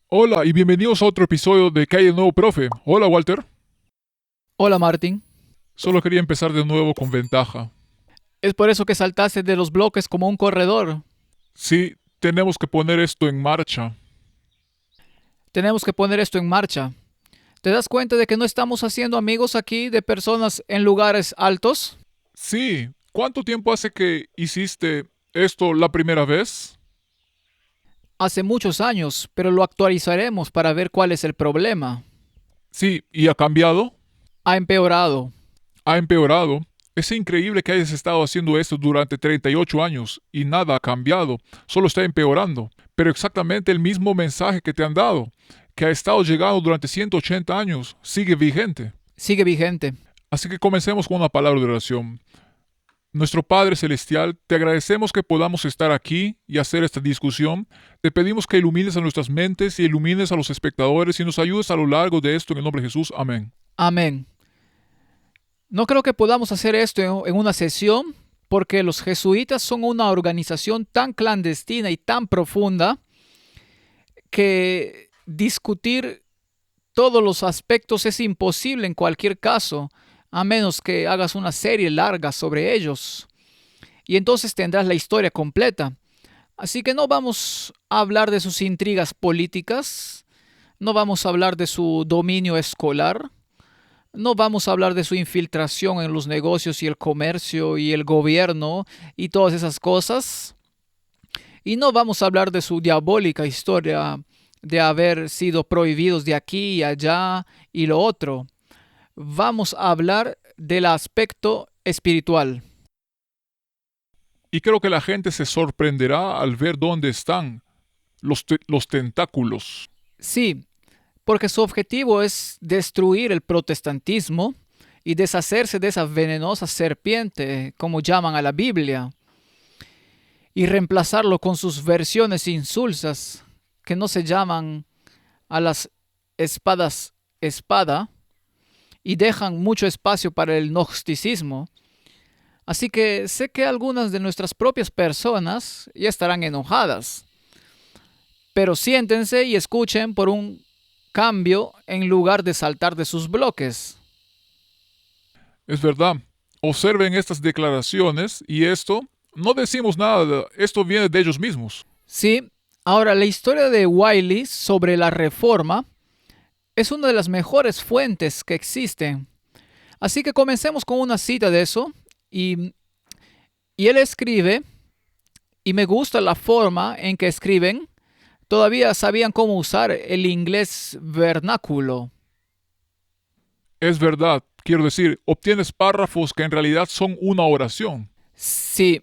Hola y bienvenidos a otro episodio de ¿Qué hay de nuevo, profe? Hola, Walter. Hola Martín, Solo quería empezar de nuevo con ventaja. es por eso que saltaste de los bloques como un corredor. Sí, tenemos que poner esto en marcha. Tenemos que poner esto en marcha. ¿Te das cuenta de que no estamos haciendo amigos aquí de personas en lugares altos? Sí, ¿cuánto tiempo hace que hiciste esto la primera vez? Hace muchos años, pero lo actualizaremos para ver cuál es el problema. Sí, ¿y ha cambiado? Ha empeorado. ¿Ha empeorado? Es increíble que hayas estado haciendo esto durante 38 años y nada ha cambiado, solo está empeorando. Pero exactamente el mismo mensaje que te han dado, que ha estado llegando durante 180 años, sigue vigente. Sigue vigente. Así que comencemos con una palabra de oración. Nuestro Padre Celestial, te agradecemos que podamos estar aquí y hacer esta discusión. Te pedimos que ilumines a nuestras mentes y ilumines a los espectadores y nos ayudes a lo largo de esto en el nombre de Jesús. Amén. Amén. No creo que podamos hacer esto en una sesión porque los jesuitas son una organización tan clandestina y tan profunda que discutir todos los aspectos es imposible en cualquier caso, a menos que hagas una serie larga sobre ellos. Y entonces tendrás la historia completa. Así que no vamos a hablar de sus intrigas políticas, no vamos a hablar de su dominio escolar, no vamos a hablar de su infiltración en los negocios y el comercio y el gobierno y todas esas cosas. Y no vamos a hablar de su diabólica historia de haber sido prohibidos de aquí y allá y lo otro. Vamos a hablar del aspecto espiritual. Y creo que la gente se sorprenderá al ver dónde están los tentáculos. Sí, porque su objetivo es destruir el protestantismo y deshacerse de esa venenosa serpiente, como llaman a la Biblia, y reemplazarlo con sus versiones insulsas, que no se llaman a las espadas espada, y dejan mucho espacio para el gnosticismo. Así que sé que algunas de nuestras propias personas ya estarán enojadas, pero siéntense y escuchen por un cambio en lugar de saltar de sus bloques. Es verdad. Observen estas declaraciones y esto, no decimos nada, esto viene de ellos mismos. Sí, ahora la historia de Wiley sobre la reforma es una de las mejores fuentes que existen. Así que comencemos con una cita de eso y, y él escribe, y me gusta la forma en que escriben, todavía sabían cómo usar el inglés vernáculo. Es verdad, quiero decir, obtienes párrafos que en realidad son una oración. Sí,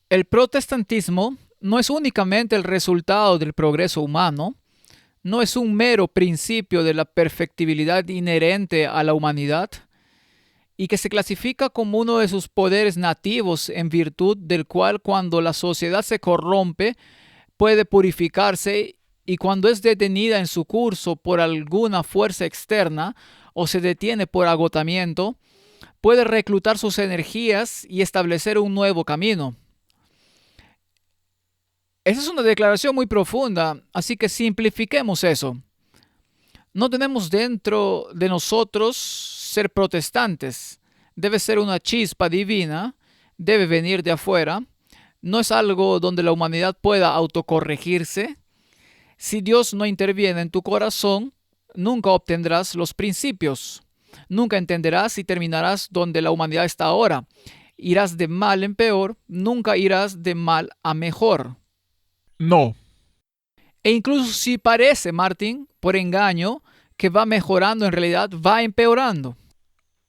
el protestantismo no es únicamente el resultado del progreso humano, no es un mero principio de la perfectibilidad inherente a la humanidad y que se clasifica como uno de sus poderes nativos en virtud del cual cuando la sociedad se corrompe puede purificarse y cuando es detenida en su curso por alguna fuerza externa o se detiene por agotamiento, puede reclutar sus energías y establecer un nuevo camino. Esa es una declaración muy profunda, así que simplifiquemos eso. No tenemos dentro de nosotros ser protestantes. Debe ser una chispa divina, debe venir de afuera. No es algo donde la humanidad pueda autocorregirse. Si Dios no interviene en tu corazón, nunca obtendrás los principios. Nunca entenderás y terminarás donde la humanidad está ahora. Irás de mal en peor, nunca irás de mal a mejor. No, E incluso si parece, Martín, por engaño, que va mejorando, en realidad va empeorando.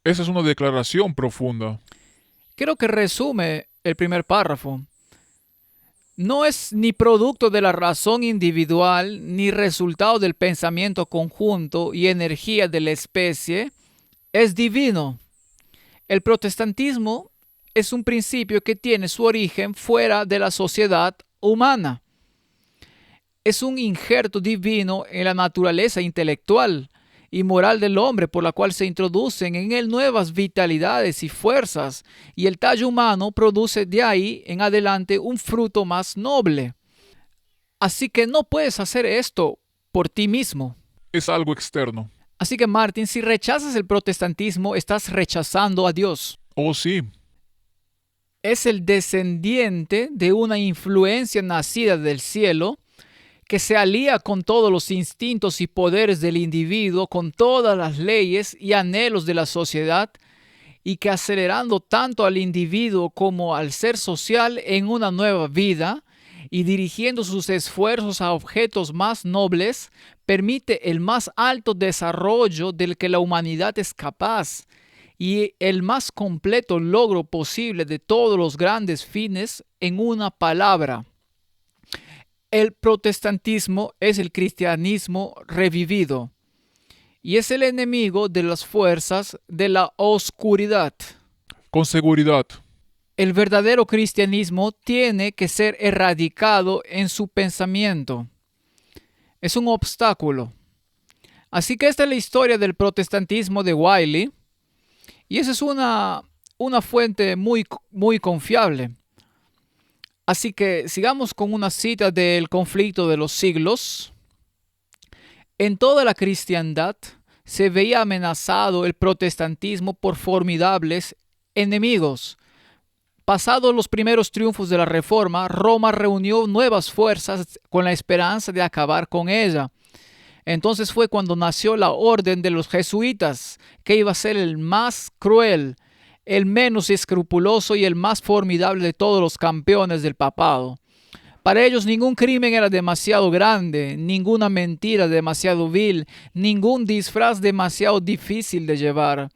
esa es una declaración profunda. Creo que resume el primer párrafo. No es ni producto de la razón individual, ni resultado del pensamiento conjunto y energía de la especie, es divino. El protestantismo es un principio que tiene su origen fuera de la sociedad humana. Es un injerto divino en la naturaleza intelectual y moral del hombre por la cual se introducen en él nuevas vitalidades y fuerzas, y el tallo humano produce de ahí en adelante un fruto más noble. Así que no puedes hacer esto por ti mismo. Es algo externo. Así que Martin, si rechazas el protestantismo, estás rechazando a Dios. Oh, sí. Es el descendiente de una influencia nacida del cielo que se alía con todos los instintos y poderes del individuo, con todas las leyes y anhelos de la sociedad, y que acelerando tanto al individuo como al ser social en una nueva vida y dirigiendo sus esfuerzos a objetos más nobles, permite el más alto desarrollo del que la humanidad es capaz y el más completo logro posible de todos los grandes fines en una palabra. El protestantismo es el cristianismo revivido y es el enemigo de las fuerzas de la oscuridad. Con seguridad. El verdadero cristianismo tiene que ser erradicado en su pensamiento. Es un obstáculo. Así que esta es la historia del protestantismo de Wiley y esa es una fuente muy confiable. Así que sigamos con una cita del Conflicto de los Siglos. En toda la cristiandad se veía amenazado el protestantismo por formidables enemigos. Pasados los primeros triunfos de la Reforma, Roma reunió nuevas fuerzas con la esperanza de acabar con ella. Entonces fue cuando nació la orden de los jesuitas, que iba a ser el más cruel, el menos escrupuloso y el más formidable de todos los campeones del papado. Para ellos ningún crimen era demasiado grande, ninguna mentira demasiado vil, ningún disfraz demasiado difícil de llevar.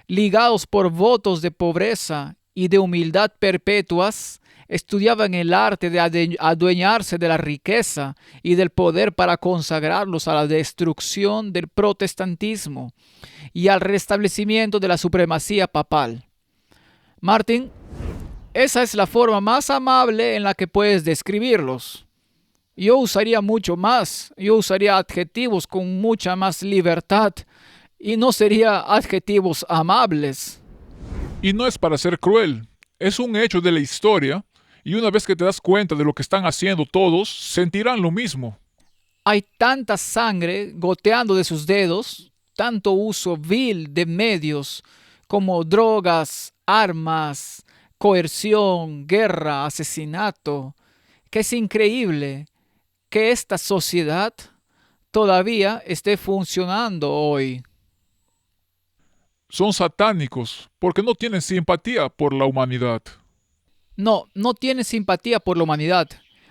Ligados por votos de pobreza y de humildad perpetuas, estudiaban el arte de adueñarse de la riqueza y del poder para consagrarlos a la destrucción del protestantismo y al restablecimiento de la supremacía papal. Martin, esa es la forma más amable en la que puedes describirlos. Yo usaría mucho más, yo usaría adjetivos con mucha más libertad y no sería adjetivos amables. Y no es para ser cruel, es un hecho de la historia, y una vez que te das cuenta de lo que están haciendo todos, sentirán lo mismo. Hay tanta sangre goteando de sus dedos, tanto uso vil de medios como drogas, armas, coerción, guerra, asesinato, que es increíble que esta sociedad todavía esté funcionando hoy. Son satánicos porque no tienen simpatía por la humanidad. No tienen simpatía por la humanidad.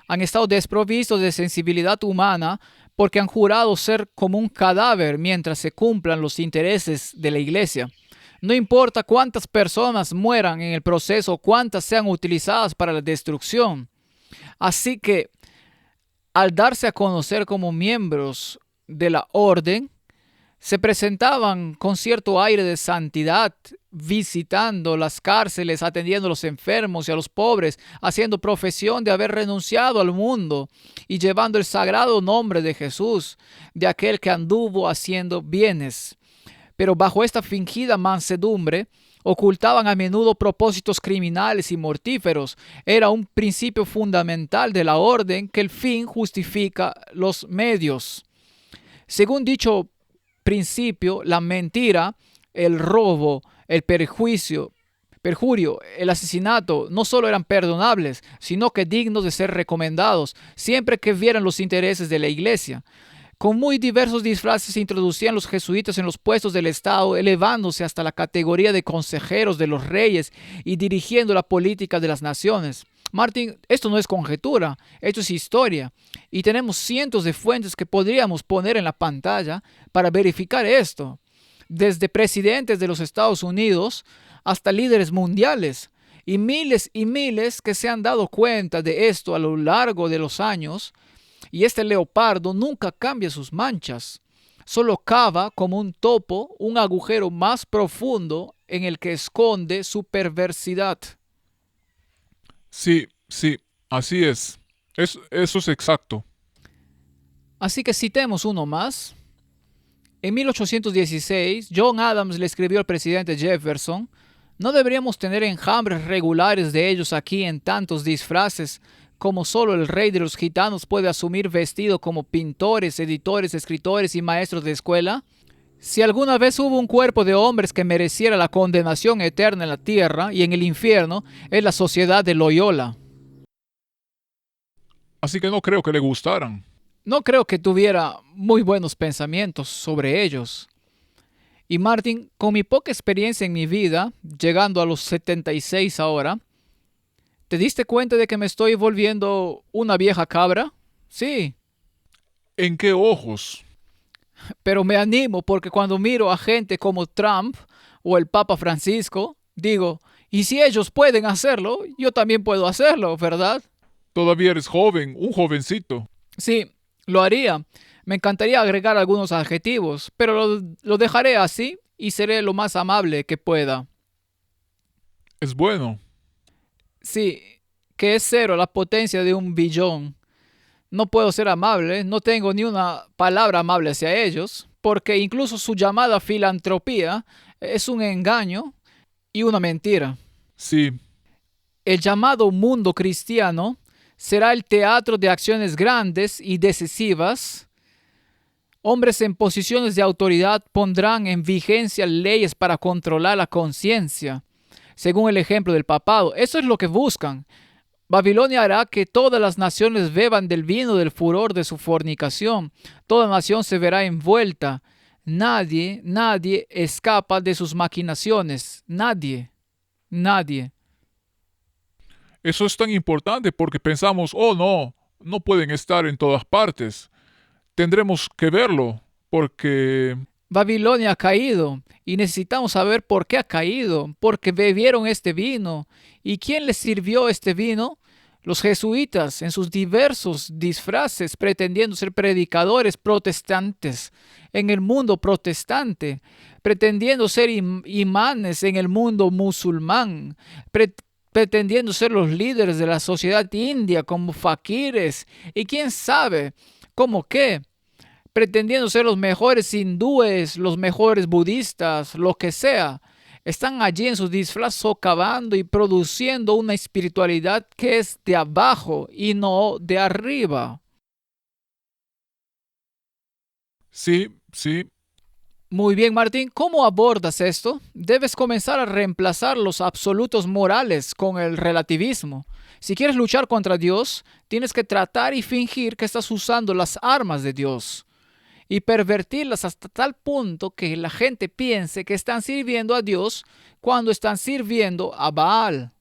Han estado desprovistos de sensibilidad humana porque han jurado ser como un cadáver mientras se cumplan los intereses de la iglesia. No importa cuántas personas mueran en el proceso o cuántas sean utilizadas para la destrucción. Así que, al darse a conocer como miembros de la orden, se presentaban con cierto aire de santidad, visitando las cárceles, atendiendo a los enfermos y a los pobres, haciendo profesión de haber renunciado al mundo y llevando el sagrado nombre de Jesús, de aquel que anduvo haciendo bienes. Pero bajo esta fingida mansedumbre, ocultaban a menudo propósitos criminales y mortíferos. Era un principio fundamental de la orden que el fin justifica los medios. Según dicho principio, la mentira, el robo, el perjurio, el asesinato no solo eran perdonables, sino que dignos de ser recomendados, siempre que vieran los intereses de la iglesia. Con muy diversos disfraces se introducían los jesuitas en los puestos del Estado, elevándose hasta la categoría de consejeros de los reyes y dirigiendo la política de las naciones. Martin, esto no es conjetura, esto es historia. Y tenemos cientos de fuentes que podríamos poner en la pantalla para verificar esto. Desde presidentes de los Estados Unidos hasta líderes mundiales. Y miles que se han dado cuenta de esto a lo largo de los años. Y este leopardo nunca cambia sus manchas. Solo cava como un topo un agujero más profundo en el que esconde su perversidad. Sí, así es. Eso es exacto. Así que citemos uno más. En 1816, John Adams le escribió al presidente Jefferson: «No deberíamos tener enjambres regulares de ellos aquí en tantos disfraces como solo el rey de los gitanos puede asumir vestido como pintores, editores, escritores y maestros de escuela? Si alguna vez hubo un cuerpo de hombres que mereciera la condenación eterna en la tierra y en el infierno, es la sociedad de Loyola. Así que no creo que le gustaran. No creo que tuviera muy buenos pensamientos sobre ellos. Y Martin, con mi poca experiencia en mi vida, llegando a los 76 ahora, ¿te diste cuenta de que me estoy volviendo una vieja cabra? Sí, ¿En qué ojos? pero me animo porque cuando miro a gente como Trump o el Papa Francisco, digo, ¿y si ellos pueden hacerlo? Yo también puedo hacerlo, ¿verdad? Todavía eres joven, un jovencito. Sí, lo haría. Me encantaría agregar algunos adjetivos, pero lo dejaré así y seré lo más amable que pueda. Es bueno. Sí, que es cero a la potencia de un billón. No puedo ser amable, no tengo ni una palabra amable hacia ellos, porque incluso su llamada filantropía es un engaño y una mentira. Sí, El llamado mundo cristiano será el teatro de acciones grandes y decisivas. Hombres en posiciones de autoridad pondrán en vigencia leyes para controlar la conciencia, según el ejemplo del papado. Eso es lo que buscan. Babilonia hará que todas las naciones beban del vino del furor de su fornicación. Toda nación se verá envuelta. Nadie escapa de sus maquinaciones. Nadie. eso es tan importante porque pensamos, oh no, no pueden estar en todas partes. Tendremos que verlo porque Babilonia ha caído y necesitamos saber por qué ha caído, porque bebieron este vino. ¿Y quién les sirvió este vino? Los jesuitas en sus diversos disfraces pretendiendo ser predicadores protestantes en el mundo protestante, pretendiendo ser imanes en el mundo musulmán, pretendiendo ser los líderes de la sociedad india como faquires y quién sabe cómo qué, pretendiendo ser los mejores hindúes, los mejores budistas, lo que sea. Están allí en sus disfraz socavando y produciendo una espiritualidad que es de abajo y no de arriba. sí, sí, Muy bien, Martín, ¿cómo abordas esto? Debes comenzar a reemplazar los absolutos morales con el relativismo. Si quieres luchar contra Dios, tienes que tratar y fingir que estás usando las armas de Dios y pervertirlas hasta tal punto que la gente piense que están sirviendo a Dios cuando están sirviendo a Baal.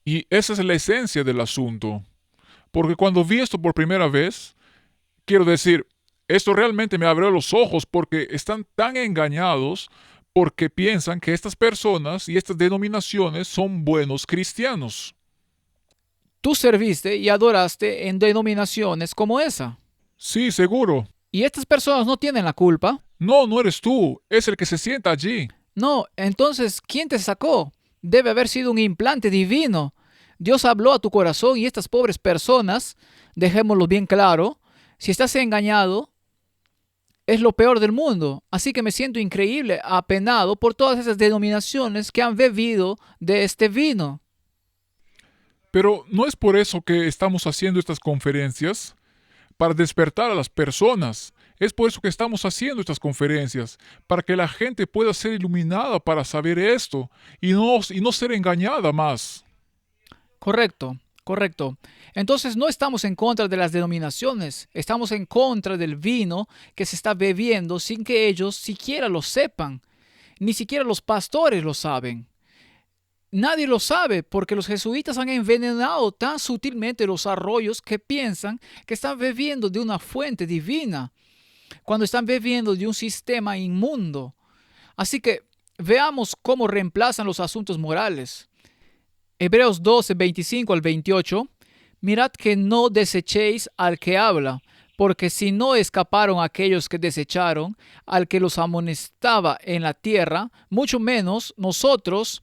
y esa es la esencia del asunto. Porque cuando vi esto por primera vez, quiero decir, esto realmente me abrió los ojos porque están tan engañados porque piensan que estas personas y estas denominaciones son buenos cristianos. Tú serviste y adoraste en denominaciones como esa. Sí, seguro. Y estas personas no tienen la culpa. No, no eres tú, es el que se sienta allí. No, entonces, ¿quién te sacó? Debe haber sido un implante divino. Dios habló a tu corazón y estas pobres personas, dejémoslo bien claro, si estás engañado, es lo peor del mundo. Así que me siento increíble, apenado por todas esas denominaciones que han bebido de este vino. Pero no es por eso que estamos haciendo estas conferencias, para despertar a las personas. Es por eso que estamos haciendo estas conferencias, para que la gente pueda ser iluminada para saber esto y no ser engañada más. Correcto, correcto. Entonces no estamos en contra de las denominaciones, estamos en contra del vino que se está bebiendo sin que ellos siquiera lo sepan. Ni siquiera los pastores lo saben. Nadie lo sabe porque los jesuitas han envenenado tan sutilmente los arroyos que piensan que están bebiendo de una fuente divina, cuando están bebiendo de un sistema inmundo. Así que veamos cómo reemplazan los asuntos morales. Hebreos 12, 25 al 28. Mirad que no desechéis al que habla, porque si no escaparon aquellos que desecharon, al que los amonestaba en la tierra, mucho menos nosotros,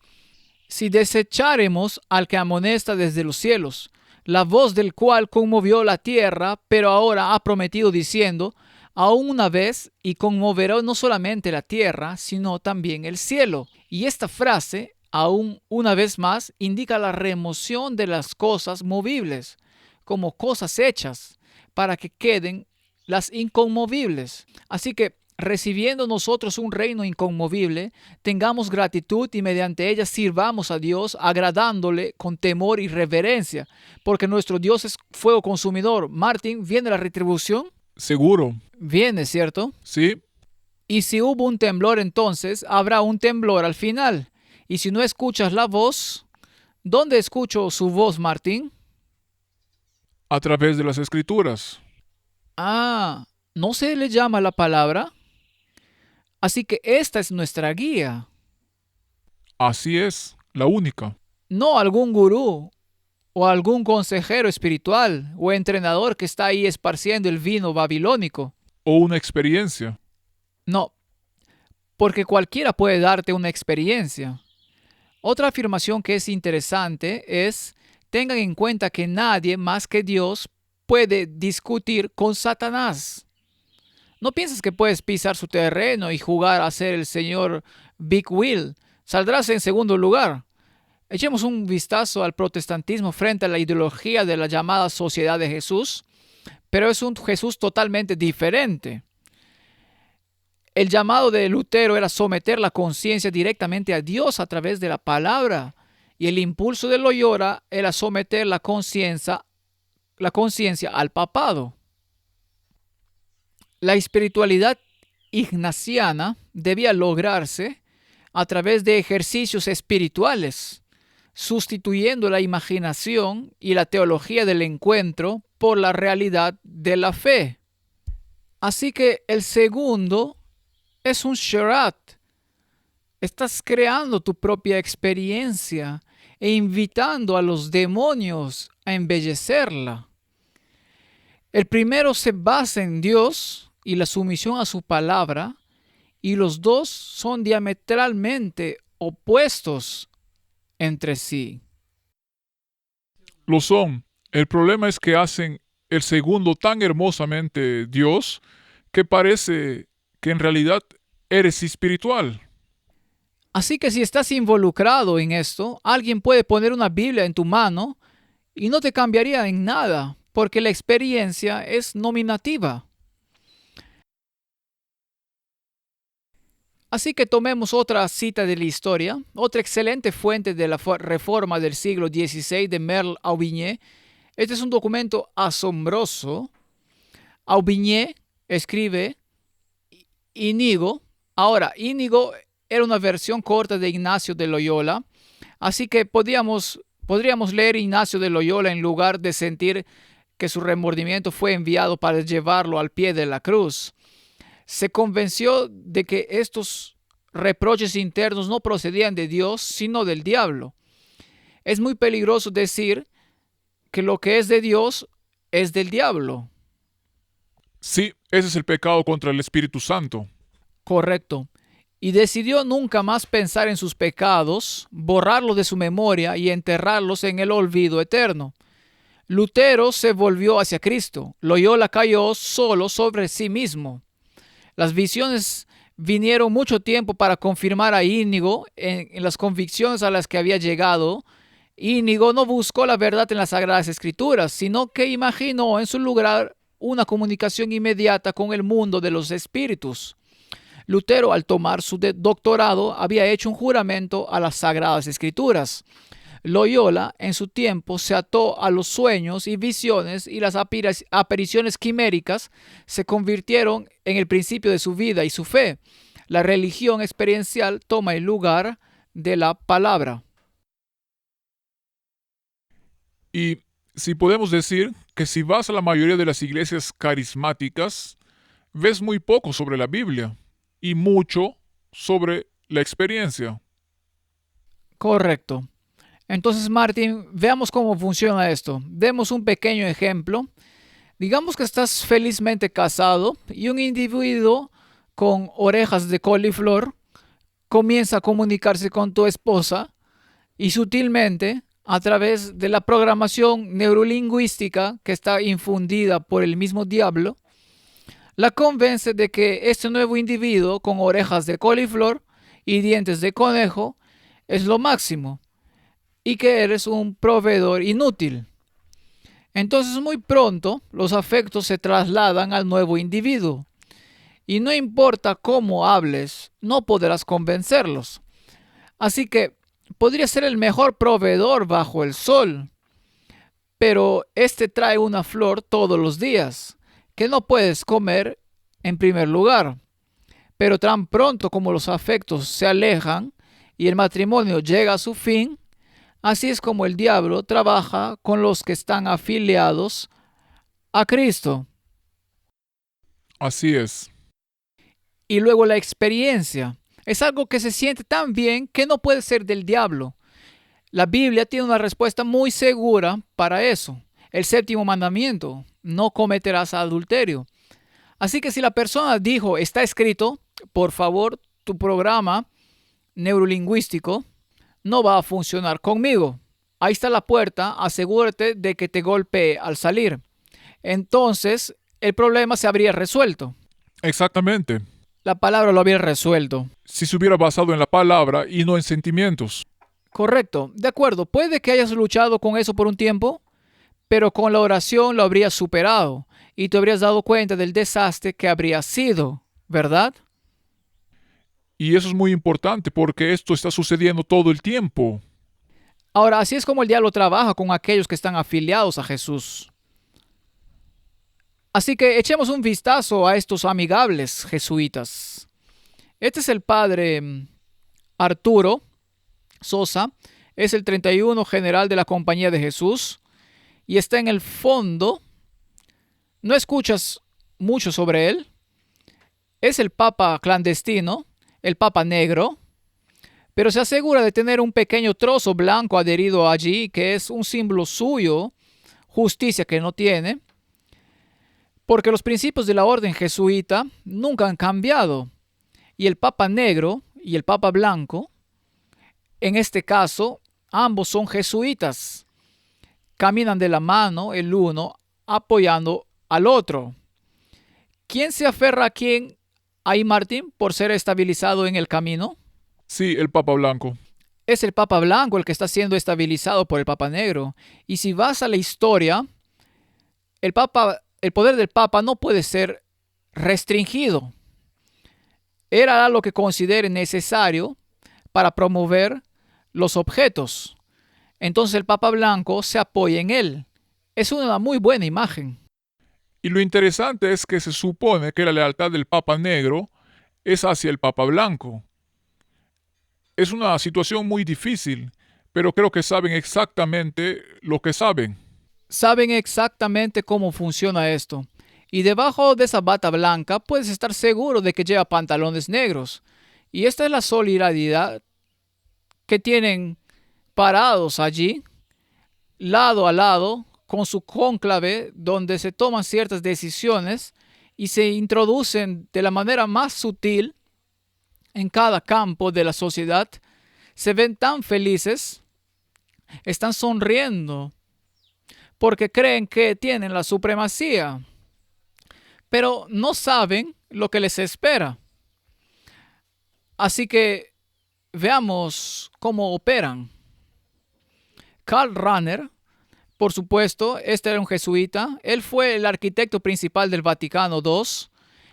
si desecharemos al que amonesta desde los cielos, la voz del cual conmovió la tierra, pero ahora ha prometido diciendo, aún una vez, y conmoverá no solamente la tierra, sino también el cielo. Y esta frase, aún una vez más, indica la remoción de las cosas movibles, como cosas hechas, para que queden las inconmovibles. Así que, recibiendo nosotros un reino inconmovible, tengamos gratitud y mediante ella sirvamos a Dios, agradándole con temor y reverencia, porque nuestro Dios es fuego consumidor. Martín, ¿viene la retribución? Seguro. Viene, ¿cierto? Sí. Y si hubo un temblor, entonces habrá un temblor al final. Y si no escuchas la voz, ¿dónde escucho su voz, Martín? A través de las Escrituras. Ah, ¿no se le llama la palabra? Así que esta es nuestra guía, Así es, la única. no algún gurú o algún consejero espiritual o entrenador que está ahí esparciendo el vino babilónico. O una experiencia. No, porque cualquiera puede darte una experiencia. Otra afirmación que es interesante es: tengan en cuenta que nadie más que Dios puede discutir con Satanás. No pienses que puedes pisar su terreno y jugar a ser el señor Big Will. Saldrás en segundo lugar. Echemos un vistazo al protestantismo frente a la ideología de la llamada Sociedad de Jesús, pero es un Jesús totalmente diferente. El llamado de Lutero era someter la conciencia directamente a Dios a través de la palabra, y el impulso de Loyola era someter la conciencia al papado. La espiritualidad ignaciana debía lograrse a través de ejercicios espirituales, sustituyendo la imaginación y la teología del encuentro por la realidad de la fe. Así que el segundo es un Sherat. Estás creando tu propia experiencia e invitando a los demonios a embellecerla. El primero se basa en Dios y la sumisión a su palabra, y los dos son diametralmente opuestos entre sí. Lo son. El problema es que hacen el segundo tan hermosamente Dios que parece que en realidad eres espiritual. Así que si estás involucrado en esto, alguien puede poner una Biblia en tu mano y no te cambiaría en nada, porque la experiencia es nominativa. Así que tomemos otra cita de la historia, otra excelente fuente de la reforma del siglo XVI de Merle Aubigné. Este es un documento asombroso. Aubigné escribe: Íñigo. Ahora, Íñigo era una versión corta de Ignacio de Loyola, así que podríamos leer Ignacio de Loyola en lugar de sentir que su remordimiento fue enviado para llevarlo al pie de la cruz. Se convenció de que estos reproches internos no procedían de Dios, sino del diablo. Es muy peligroso decir que lo que es de Dios es del diablo. Sí, ese es el pecado contra el Espíritu Santo. Correcto. Y decidió nunca más pensar en sus pecados, borrarlos de su memoria y enterrarlos en el olvido eterno. Lutero se volvió hacia Cristo. Loyola cayó solo sobre sí mismo. Las visiones vinieron mucho tiempo para confirmar a Íñigo en las convicciones a las que había llegado. Íñigo no buscó la verdad en las Sagradas Escrituras, sino que imaginó en su lugar una comunicación inmediata con el mundo de los espíritus. Lutero, al tomar su doctorado, había hecho un juramento a las Sagradas Escrituras. Loyola, en su tiempo, se ató a los sueños y visiones, y las apariciones quiméricas se convirtieron en el principio de su vida y su fe. La religión experiencial toma el lugar de la palabra. Y si podemos decir que si vas a la mayoría de las iglesias carismáticas, ves muy poco sobre la Biblia y mucho sobre la experiencia. Correcto. Entonces, Martín, veamos cómo funciona esto. Demos un pequeño ejemplo. Digamos que estás felizmente casado y un individuo con orejas de coliflor comienza a comunicarse con tu esposa y sutilmente, a través de la programación neurolingüística que está infundida por el mismo diablo, la convence de que este nuevo individuo con orejas de coliflor y dientes de conejo es lo máximo y que eres un proveedor inútil. Entonces muy pronto los afectos se trasladan al nuevo individuo y no importa cómo hables, no podrás convencerlos. Así que podría ser el mejor proveedor bajo el sol, pero este trae una flor todos los días que no puedes comer en primer lugar. Pero tan pronto como los afectos se alejan y el matrimonio llega a su fin, así es como el diablo trabaja con los que están afiliados a Cristo. Así es. Y luego la experiencia. Es algo que se siente tan bien que no puede ser del diablo. La Biblia tiene una respuesta muy segura para eso. El séptimo mandamiento: no cometerás adulterio. Así que si la persona dijo, está escrito, por favor, tu programa neurolingüístico no va a funcionar conmigo. Ahí está la puerta, asegúrate de que te golpee al salir. Entonces, el problema se habría resuelto. Exactamente. La palabra lo habría resuelto. Si se hubiera basado en la palabra y no en sentimientos. Correcto, de acuerdo. Puede que hayas luchado con eso por un tiempo, pero con la oración lo habrías superado y te habrías dado cuenta del desastre que habría sido, ¿verdad? Y eso es muy importante porque esto está sucediendo todo el tiempo. Ahora, así es como el diablo trabaja con aquellos que están afiliados a Jesús. Así que echemos un vistazo a estos amigables jesuitas. Este es el padre Arturo Sosa, es el 31 general de la Compañía de Jesús y está en el fondo. No escuchas mucho sobre él. Es el papa clandestino, el papa negro, pero se asegura de tener un pequeño trozo blanco adherido allí, que es un símbolo suyo, justicia que no tiene, porque los principios de la orden jesuita nunca han cambiado. Y el papa negro y el papa blanco, en este caso, ambos son jesuitas. Caminan de la mano el uno apoyando al otro. ¿Quién se aferra a quién ahí, Martín, por ser estabilizado en el camino? Sí, el Papa Blanco. Es el Papa Blanco el que está siendo estabilizado por el Papa Negro. Y si vas a la historia, el poder del Papa no puede ser restringido. Él hará lo que considere necesario para promover los objetos. Entonces el Papa Blanco se apoya en él. Es una muy buena imagen. Y lo interesante es que se supone que la lealtad del Papa Negro es hacia el Papa Blanco. Es una situación muy difícil, pero creo que saben exactamente lo que saben. Saben exactamente cómo funciona esto. Y debajo de esa bata blanca puedes estar seguro de que lleva pantalones negros. Y esta es la solidaridad que tienen parados allí, lado a lado, con su cónclave, donde se toman ciertas decisiones y se introducen de la manera más sutil en cada campo de la sociedad. Se ven tan felices, están sonriendo, porque creen que tienen la supremacía, pero no saben lo que les espera. Así que veamos cómo operan. Karl Rahner, por supuesto, este era un jesuita. Él fue el arquitecto principal del Vaticano II,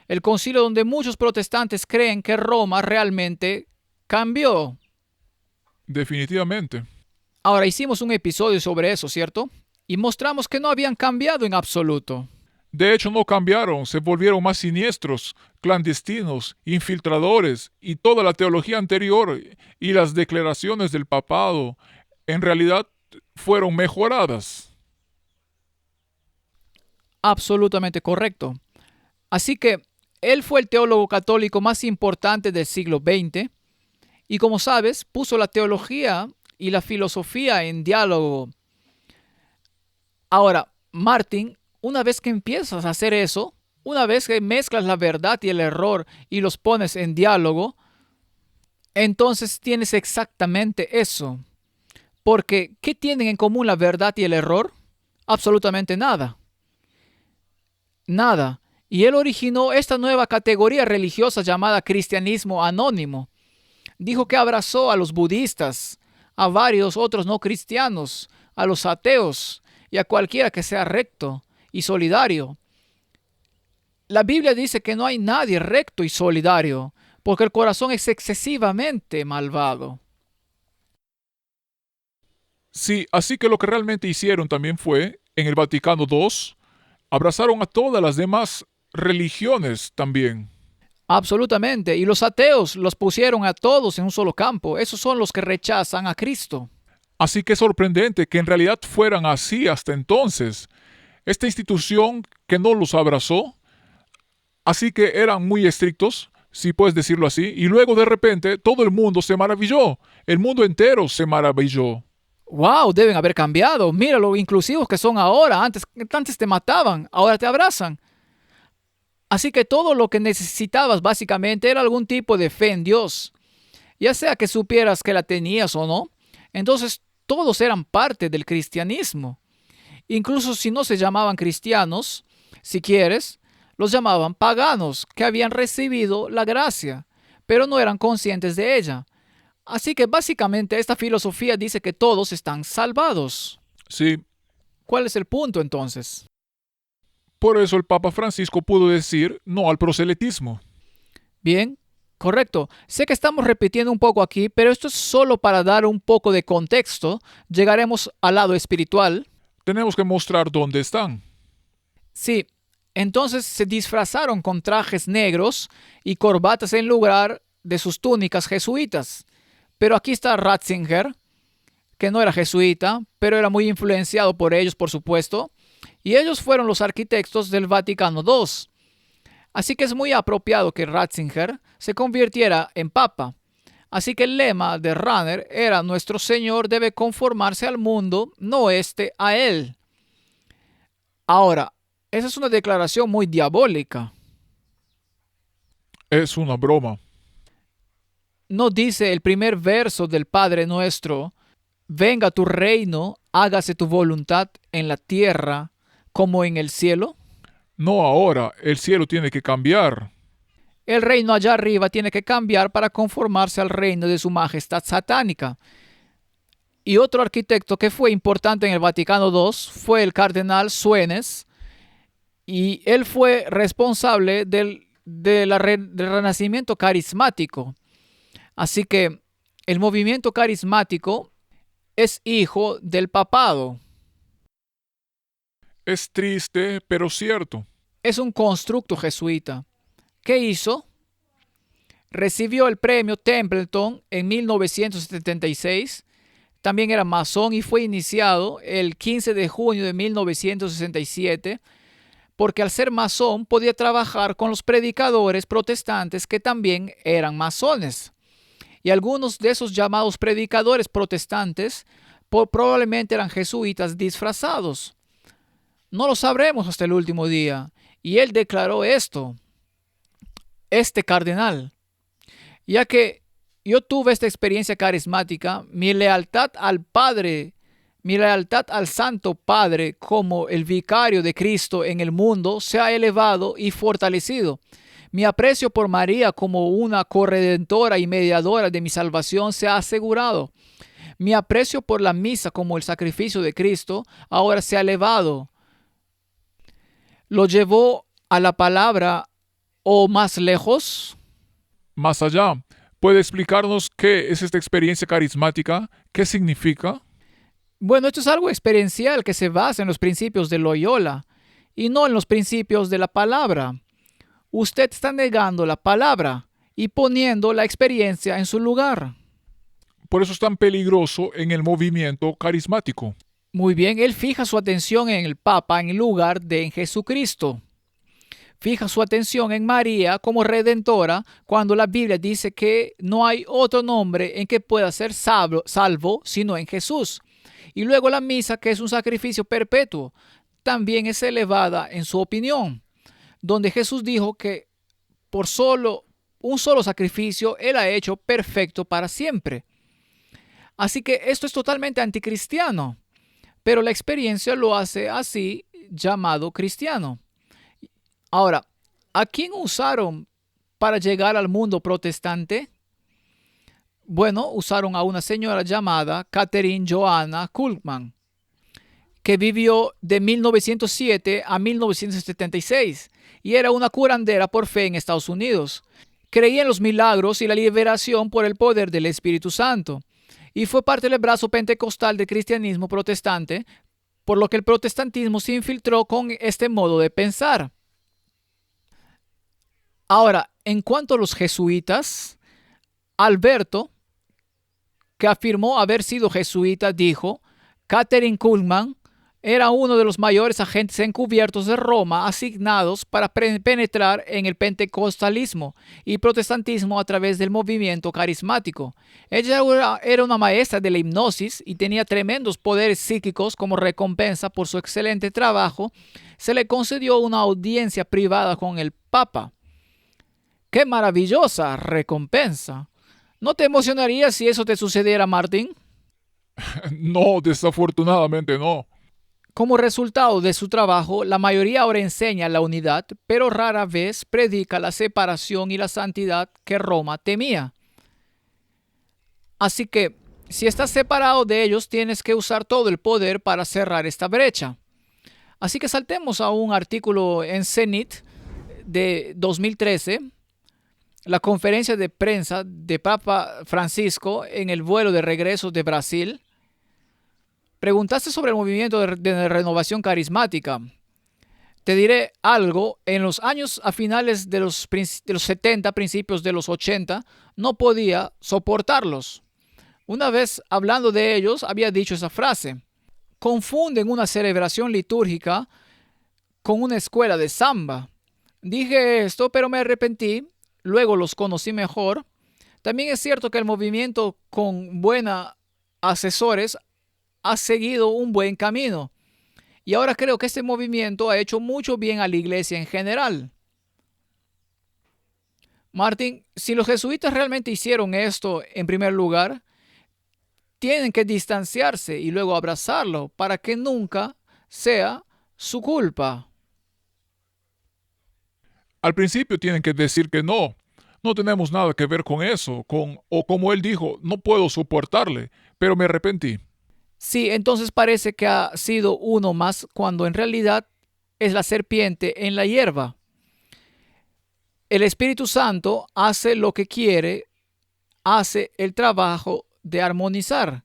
el concilio donde muchos protestantes creen que Roma realmente cambió. Definitivamente. Ahora, hicimos un episodio sobre eso, ¿cierto? Y mostramos que no habían cambiado en absoluto. De hecho, no cambiaron, se volvieron más siniestros, clandestinos, infiltradores, y toda la teología anterior y las declaraciones del papado, en realidad, fueron mejoradas. Absolutamente correcto. Así que él fue el teólogo católico más importante del siglo XX y, como sabes, puso la teología y la filosofía en diálogo. Ahora, Martin, una vez que empiezas a hacer eso, una vez que mezclas la verdad y el error y los pones en diálogo, entonces tienes exactamente eso. Porque, ¿qué tienen en común la verdad y el error? Absolutamente nada. Nada. Y él originó esta nueva categoría religiosa llamada cristianismo anónimo. Dijo que abrazó a los budistas, a varios otros no cristianos, a los ateos y a cualquiera que sea recto y solidario. La Biblia dice que no hay nadie recto y solidario, porque el corazón es excesivamente malvado. Sí, así que lo que realmente hicieron también fue, en el Vaticano II, abrazaron a todas las demás religiones también. Absolutamente. Y los ateos los pusieron a todos en un solo campo. Esos son los que rechazan a Cristo. Así que es sorprendente que en realidad fueran así hasta entonces. Esta institución que no los abrazó, así que eran muy estrictos, si puedes decirlo así, y luego de repente todo el mundo se maravilló, el mundo entero se maravilló. Wow, deben haber cambiado. Mira lo inclusivos que son ahora. Antes te mataban, ahora te abrazan. Así que todo lo que necesitabas básicamente era algún tipo de fe en Dios. Ya sea que supieras que la tenías o no. Entonces todos eran parte del cristianismo. Incluso si no se llamaban cristianos, si quieres, los llamaban paganos que habían recibido la gracia, pero no eran conscientes de ella. Así que básicamente esta filosofía dice que todos están salvados. Sí, ¿Cuál es el punto entonces? por eso el Papa Francisco pudo decir no al proselitismo. Bien, correcto. Sé que estamos repitiendo un poco aquí, pero esto es solo para dar un poco de contexto. Llegaremos al lado espiritual. Tenemos que mostrar dónde están. Sí, entonces se disfrazaron con trajes negros y corbatas en lugar de sus túnicas jesuitas. Pero aquí está Ratzinger, que no era jesuita, pero era muy influenciado por ellos, por supuesto, y ellos fueron los arquitectos del Vaticano II. Así que es muy apropiado que Ratzinger se convirtiera en papa. Así que el lema de Rahner era: nuestro Señor debe conformarse al mundo, no éste a él. Ahora, esa es una declaración muy diabólica. Es una broma. ¿No dice el primer verso del Padre Nuestro: venga tu reino, hágase tu voluntad en la tierra como en el cielo? No ahora, el cielo tiene que cambiar. El reino allá arriba tiene que cambiar para conformarse al reino de su majestad satánica. Y otro arquitecto que fue importante en el Vaticano II fue el cardenal Suenes, y él fue responsable del renacimiento carismático. Así que el movimiento carismático es hijo del papado. Es triste, pero cierto. Es un constructo jesuita. ¿Qué hizo? Recibió el premio Templeton en 1976. También era masón y fue iniciado el 15 de junio de 1967, porque al ser masón podía trabajar con los predicadores protestantes que también eran masones. Y algunos de esos llamados predicadores protestantes probablemente eran jesuitas disfrazados. No lo sabremos hasta el último día. Y él declaró esto, este cardenal: ya que yo tuve esta experiencia carismática, mi lealtad al Padre, mi lealtad al Santo Padre como el vicario de Cristo en el mundo se ha elevado y fortalecido. Mi aprecio por María como una corredentora y mediadora de mi salvación se ha asegurado. Mi aprecio por la misa como el sacrificio de Cristo ahora se ha elevado. Lo llevó a la palabra o más lejos. Más allá, ¿puede explicarnos qué es esta experiencia carismática? ¿Qué significa? Bueno, esto es algo experiencial que se basa en los principios de Loyola y no en los principios de la palabra. Usted está negando la palabra y poniendo la experiencia en su lugar. Por eso es tan peligroso en el movimiento carismático. Muy bien, él fija su atención en el Papa en lugar de en Jesucristo. Fija su atención en María como redentora cuando la Biblia dice que no hay otro nombre en que pueda ser salvo sino en Jesús. Y luego la misa, que es un sacrificio perpetuo, también es elevada en su opinión, donde Jesús dijo que por un solo sacrificio Él ha hecho perfecto para siempre. Así que esto es totalmente anticristiano, pero la experiencia lo hace así llamado cristiano. Ahora, ¿a quién usaron para llegar al mundo protestante? Bueno, usaron a una señora llamada Catherine Joanna Kuhlman, que vivió de 1907 a 1976 y era una curandera por fe en Estados Unidos. Creía en los milagros y la liberación por el poder del Espíritu Santo y fue parte del brazo pentecostal del cristianismo protestante, por lo que el protestantismo se infiltró con este modo de pensar. Ahora, en cuanto a los jesuitas, Alberto, que afirmó haber sido jesuita, dijo: Catherine Kuhlman era uno de los mayores agentes encubiertos de Roma asignados para penetrar en el pentecostalismo y protestantismo a través del movimiento carismático. Ella era una maestra de la hipnosis y tenía tremendos poderes psíquicos. Como recompensa por su excelente trabajo, se le concedió una audiencia privada con el Papa. ¡Qué maravillosa recompensa! ¿No te emocionaría si eso te sucediera, Martín? No, desafortunadamente no. Como resultado de su trabajo, la mayoría ahora enseña la unidad, pero rara vez predica la separación y la santidad que Roma temía. Así que, si estás separado de ellos, tienes que usar todo el poder para cerrar esta brecha. Así que saltemos a un artículo en Zenit de 2013, la conferencia de prensa de Papa Francisco en el vuelo de regreso de Brasil. Preguntaste sobre el movimiento de renovación carismática. Te diré algo: en los años a finales de los 70, principios de los 80, no podía soportarlos. Una vez hablando de ellos, había dicho esa frase: confunden una celebración litúrgica con una escuela de samba. Dije esto, pero me arrepentí. Luego los conocí mejor. También es cierto que el movimiento con buenos asesores ha seguido un buen camino. Y ahora creo que este movimiento ha hecho mucho bien a la iglesia en general. Martín, si los jesuitas realmente hicieron esto, en primer lugar, tienen que distanciarse y luego abrazarlo para que nunca sea su culpa. Al principio tienen que decir que no. No tenemos nada que ver con eso, o como él dijo, no puedo soportarle, pero me arrepentí. Sí, entonces parece que ha sido uno más cuando en realidad es la serpiente en la hierba. El Espíritu Santo hace lo que quiere, hace el trabajo de armonizar.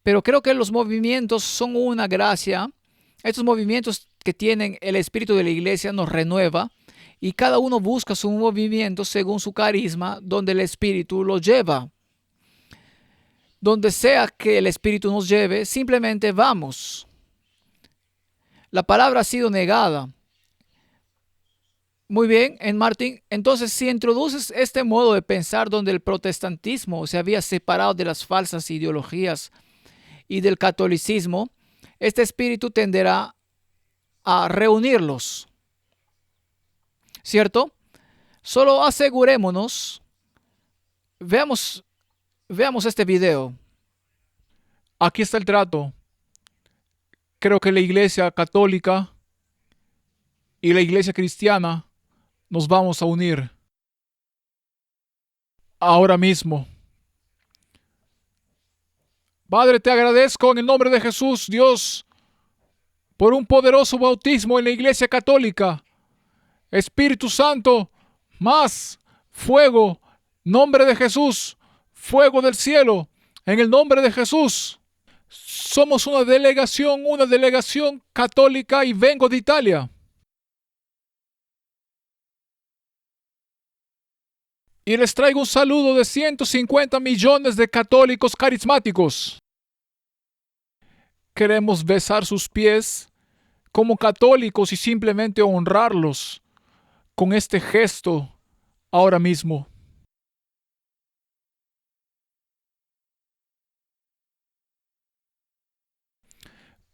Pero creo que los movimientos son una gracia. Estos movimientos que tienen el Espíritu de la Iglesia nos renueva y cada uno busca su movimiento según su carisma, donde el Espíritu lo lleva. Donde sea que el Espíritu nos lleve, simplemente vamos. La palabra ha sido negada. Muy bien, Martín. Entonces, si introduces este modo de pensar donde el protestantismo se había separado de las falsas ideologías y del catolicismo, este espíritu tenderá a reunirlos. ¿Cierto? Solo asegurémonos. Veamos este video. Aquí está el trato. Creo que la iglesia católica y la iglesia cristiana nos vamos a unir ahora mismo. Padre, te agradezco en el nombre de Jesús, Dios, por un poderoso bautismo en la iglesia católica. Espíritu Santo, más fuego, nombre de Jesús, fuego del cielo, en el nombre de Jesús. Somos una delegación católica y vengo de Italia. Y les traigo un saludo de 150 millones de católicos carismáticos. Queremos besar sus pies como católicos y simplemente honrarlos con este gesto ahora mismo.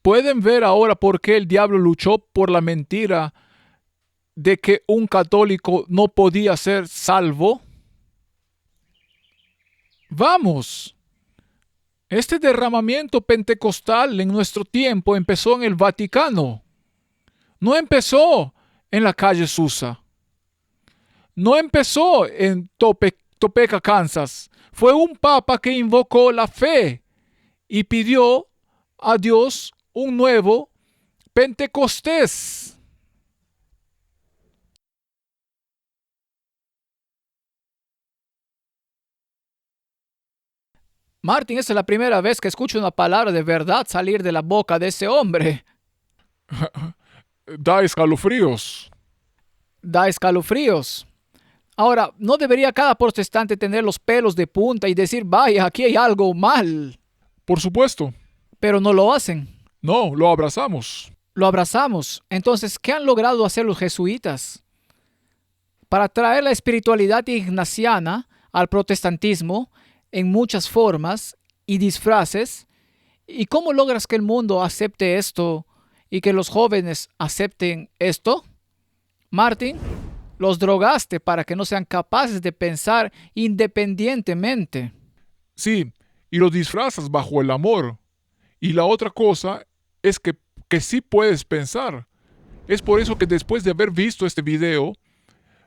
¿Pueden ver ahora por qué el diablo luchó por la mentira de que un católico no podía ser salvo? Vamos. Este derramamiento pentecostal en nuestro tiempo empezó en el Vaticano. No empezó en la calle Susa. No empezó en Topeka, Kansas. Fue un papa que invocó la fe y pidió a Dios un nuevo Pentecostés. Martin, esta es la primera vez que escucho una palabra de verdad salir de la boca de ese hombre. Da escalofríos. Da escalofríos. Ahora, ¿no debería cada protestante tener los pelos de punta y decir, vaya, aquí hay algo mal? Por supuesto. Pero no lo hacen. No, lo abrazamos. Lo abrazamos. Entonces, ¿qué han logrado hacer los jesuitas? Para traer la espiritualidad ignaciana al protestantismo en muchas formas y disfraces. ¿Y cómo logras que el mundo acepte esto y que los jóvenes acepten esto? Martin, los drogaste para que no sean capaces de pensar independientemente. Sí, y lo disfrazas bajo el amor. Y la otra cosa es que sí puedes pensar. Es por eso que después de haber visto este video,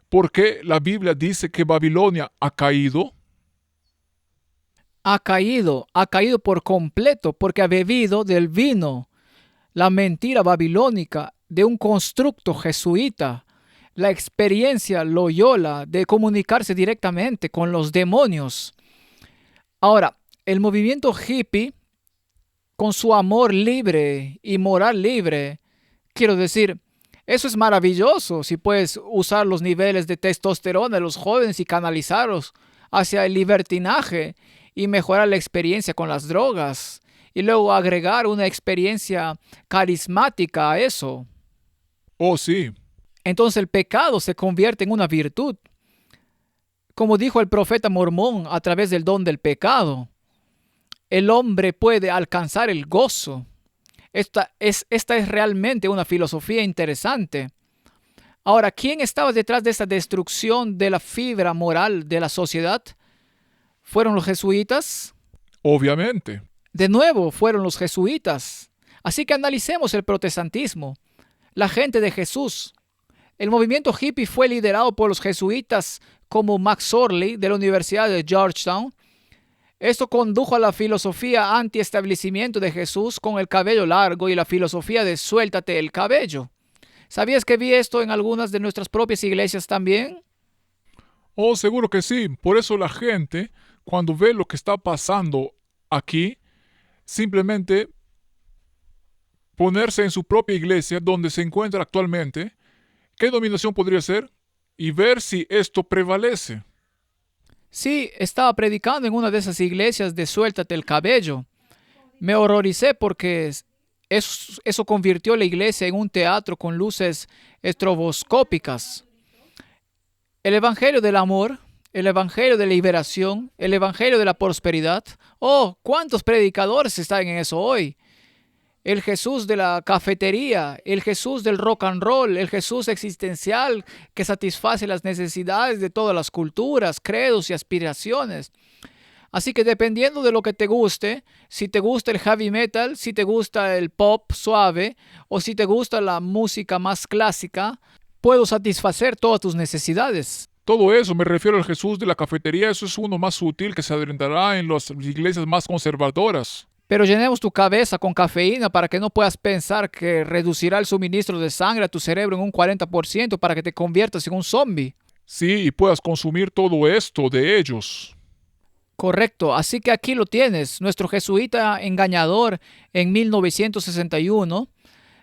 ¿por qué la Biblia dice que Babilonia ha caído? Ha caído por completo porque ha bebido del vino, la mentira babilónica de un constructo jesuita, la experiencia Loyola de comunicarse directamente con los demonios. Ahora, el movimiento hippie, con su amor libre y moral libre, quiero decir, eso es maravilloso si puedes usar los niveles de testosterona de los jóvenes y canalizarlos hacia el libertinaje y mejorar la experiencia con las drogas y luego agregar una experiencia carismática a eso. Oh, sí. Entonces el pecado se convierte en una virtud. Como dijo el profeta Mormón a través del don del pecado, el hombre puede alcanzar el gozo. Esta es realmente una filosofía interesante. Ahora, ¿quién estaba detrás de esta destrucción de la fibra moral de la sociedad? ¿Fueron los jesuitas? Obviamente. De nuevo, fueron los jesuitas. Así que analicemos el protestantismo. La gente de Jesús. El movimiento hippie fue liderado por los jesuitas como Max Orley de la Universidad de Georgetown. Esto condujo a la filosofía anti-establecimiento de Jesús con el cabello largo y la filosofía de suéltate el cabello. ¿Sabías que vi esto en algunas de nuestras propias iglesias también? Oh, seguro que sí. Por eso la gente, cuando ve lo que está pasando aquí, simplemente ponerse en su propia iglesia donde se encuentra actualmente, ¿qué dominación podría ser? Y ver si esto prevalece. Sí, estaba predicando en una de esas iglesias de suéltate el cabello. Me horroricé porque eso convirtió la iglesia en un teatro con luces estroboscópicas. El evangelio del amor, el evangelio de liberación, el evangelio de la prosperidad. Oh, ¿cuántos predicadores están en eso hoy? El Jesús de la cafetería, el Jesús del rock and roll, el Jesús existencial que satisface las necesidades de todas las culturas, credos y aspiraciones. Así que dependiendo de lo que te guste, si te gusta el heavy metal, si te gusta el pop suave o si te gusta la música más clásica, puedo satisfacer todas tus necesidades. Todo eso, me refiero al Jesús de la cafetería, eso es uno más sutil que se adentrará en las iglesias más conservadoras. Pero llenemos tu cabeza con cafeína para que no puedas pensar que reducirá el suministro de sangre a tu cerebro en un 40% para que te conviertas en un zombie. Sí, y puedas consumir todo esto de ellos. Correcto, así que aquí lo tienes. Nuestro jesuita engañador en 1961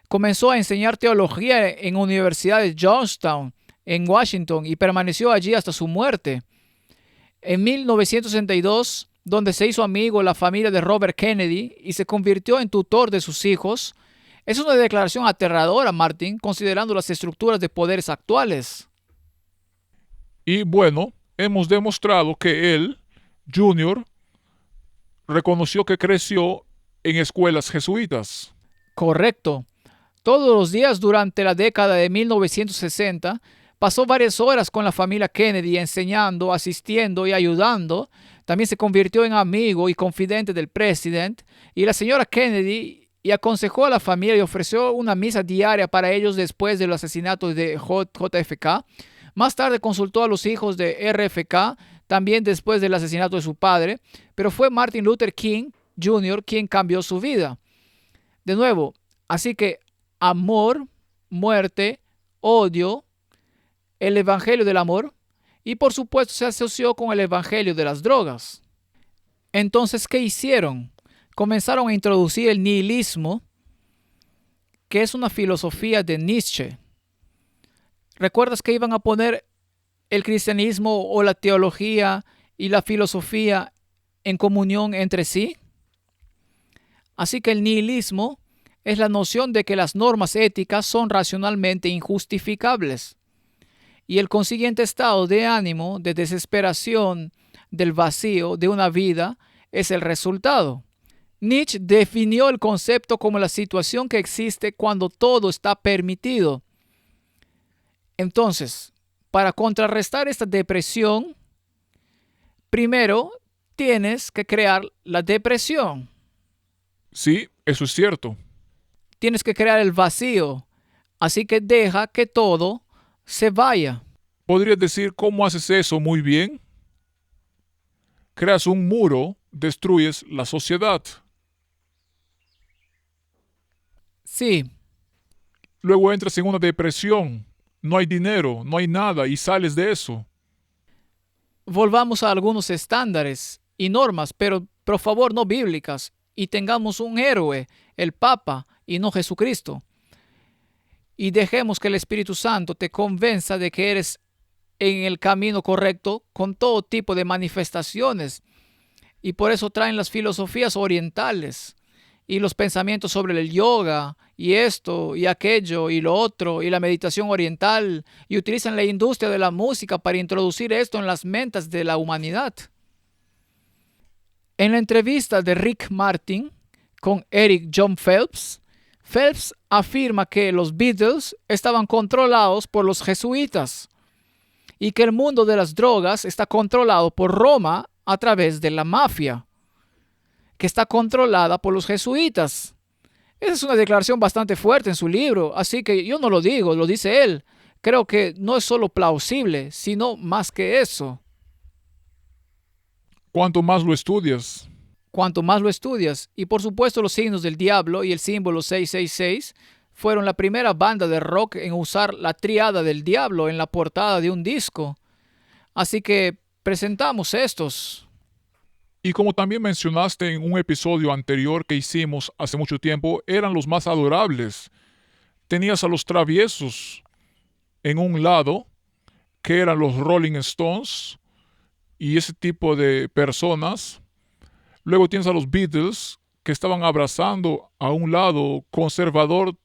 comenzó a enseñar teología en la Universidad de Georgetown, en Washington, y permaneció allí hasta su muerte. En 1962, donde se hizo amigo la familia de Robert Kennedy y se convirtió en tutor de sus hijos, es una declaración aterradora, Martin, considerando las estructuras de poderes actuales. Y bueno, hemos demostrado que él, Junior, reconoció que creció en escuelas jesuitas. Correcto. Todos los días durante la década de 1960, pasó varias horas con la familia Kennedy enseñando, asistiendo y ayudando. También se convirtió en amigo y confidente del presidente y la señora Kennedy y aconsejó a la familia y ofreció una misa diaria para ellos después del asesinato de JFK. Más tarde consultó a los hijos de RFK, también después del asesinato de su padre, pero fue Martin Luther King Jr. quien cambió su vida. De nuevo, así que amor, muerte, odio, el evangelio del amor, y por supuesto se asoció con el evangelio de las drogas. Entonces, ¿qué hicieron? Comenzaron a introducir el nihilismo, que es una filosofía de Nietzsche. ¿Recuerdas que iban a poner el cristianismo o la teología y la filosofía en comunión entre sí? Así que el nihilismo es la noción de que las normas éticas son racionalmente injustificables y el consiguiente estado de ánimo, de desesperación, del vacío de una vida es el resultado. Nietzsche definió el concepto como la situación que existe cuando todo está permitido. Entonces, para contrarrestar esta depresión, primero tienes que crear la depresión. Sí, eso es cierto. Tienes que crear el vacío. Así que deja que todo se vaya. ¿Podrías decir cómo haces eso muy bien? Creas un muro, destruyes la sociedad. Sí, Luego entras en una depresión. No hay dinero, no hay nada y sales de eso. volvamos a algunos estándares y normas, pero por favor no bíblicas, y tengamos un héroe, el Papa, y no Jesucristo. Y dejemos que el Espíritu Santo te convenza de que eres en el camino correcto con todo tipo de manifestaciones. Y por eso traen las filosofías orientales y los pensamientos sobre el yoga y esto y aquello y lo otro y la meditación oriental y utilizan la industria de la música para introducir esto en las mentes de la humanidad. En la entrevista de Rick Martin con Eric John Phelps, Phelps afirma que los Beatles estaban controlados por los jesuitas y que el mundo de las drogas está controlado por Roma a través de la mafia, que está controlada por los jesuitas. Esa es una declaración bastante fuerte en su libro, así que yo no lo digo, lo dice él. Creo que no es solo plausible, sino más que eso. Cuanto más lo estudias, Cuanto más lo estudias, y por supuesto los signos del diablo y el símbolo 666 fueron la primera banda de rock en usar la triada del diablo en la portada de un disco. Así que presentamos estos. y como también mencionaste en un episodio anterior que hicimos hace mucho tiempo, eran los más adorables. Tenías a los traviesos en un lado, que eran los Rolling Stones y ese tipo de personas. Luego tienes a los Beatles, que estaban abrazando a un lado conservador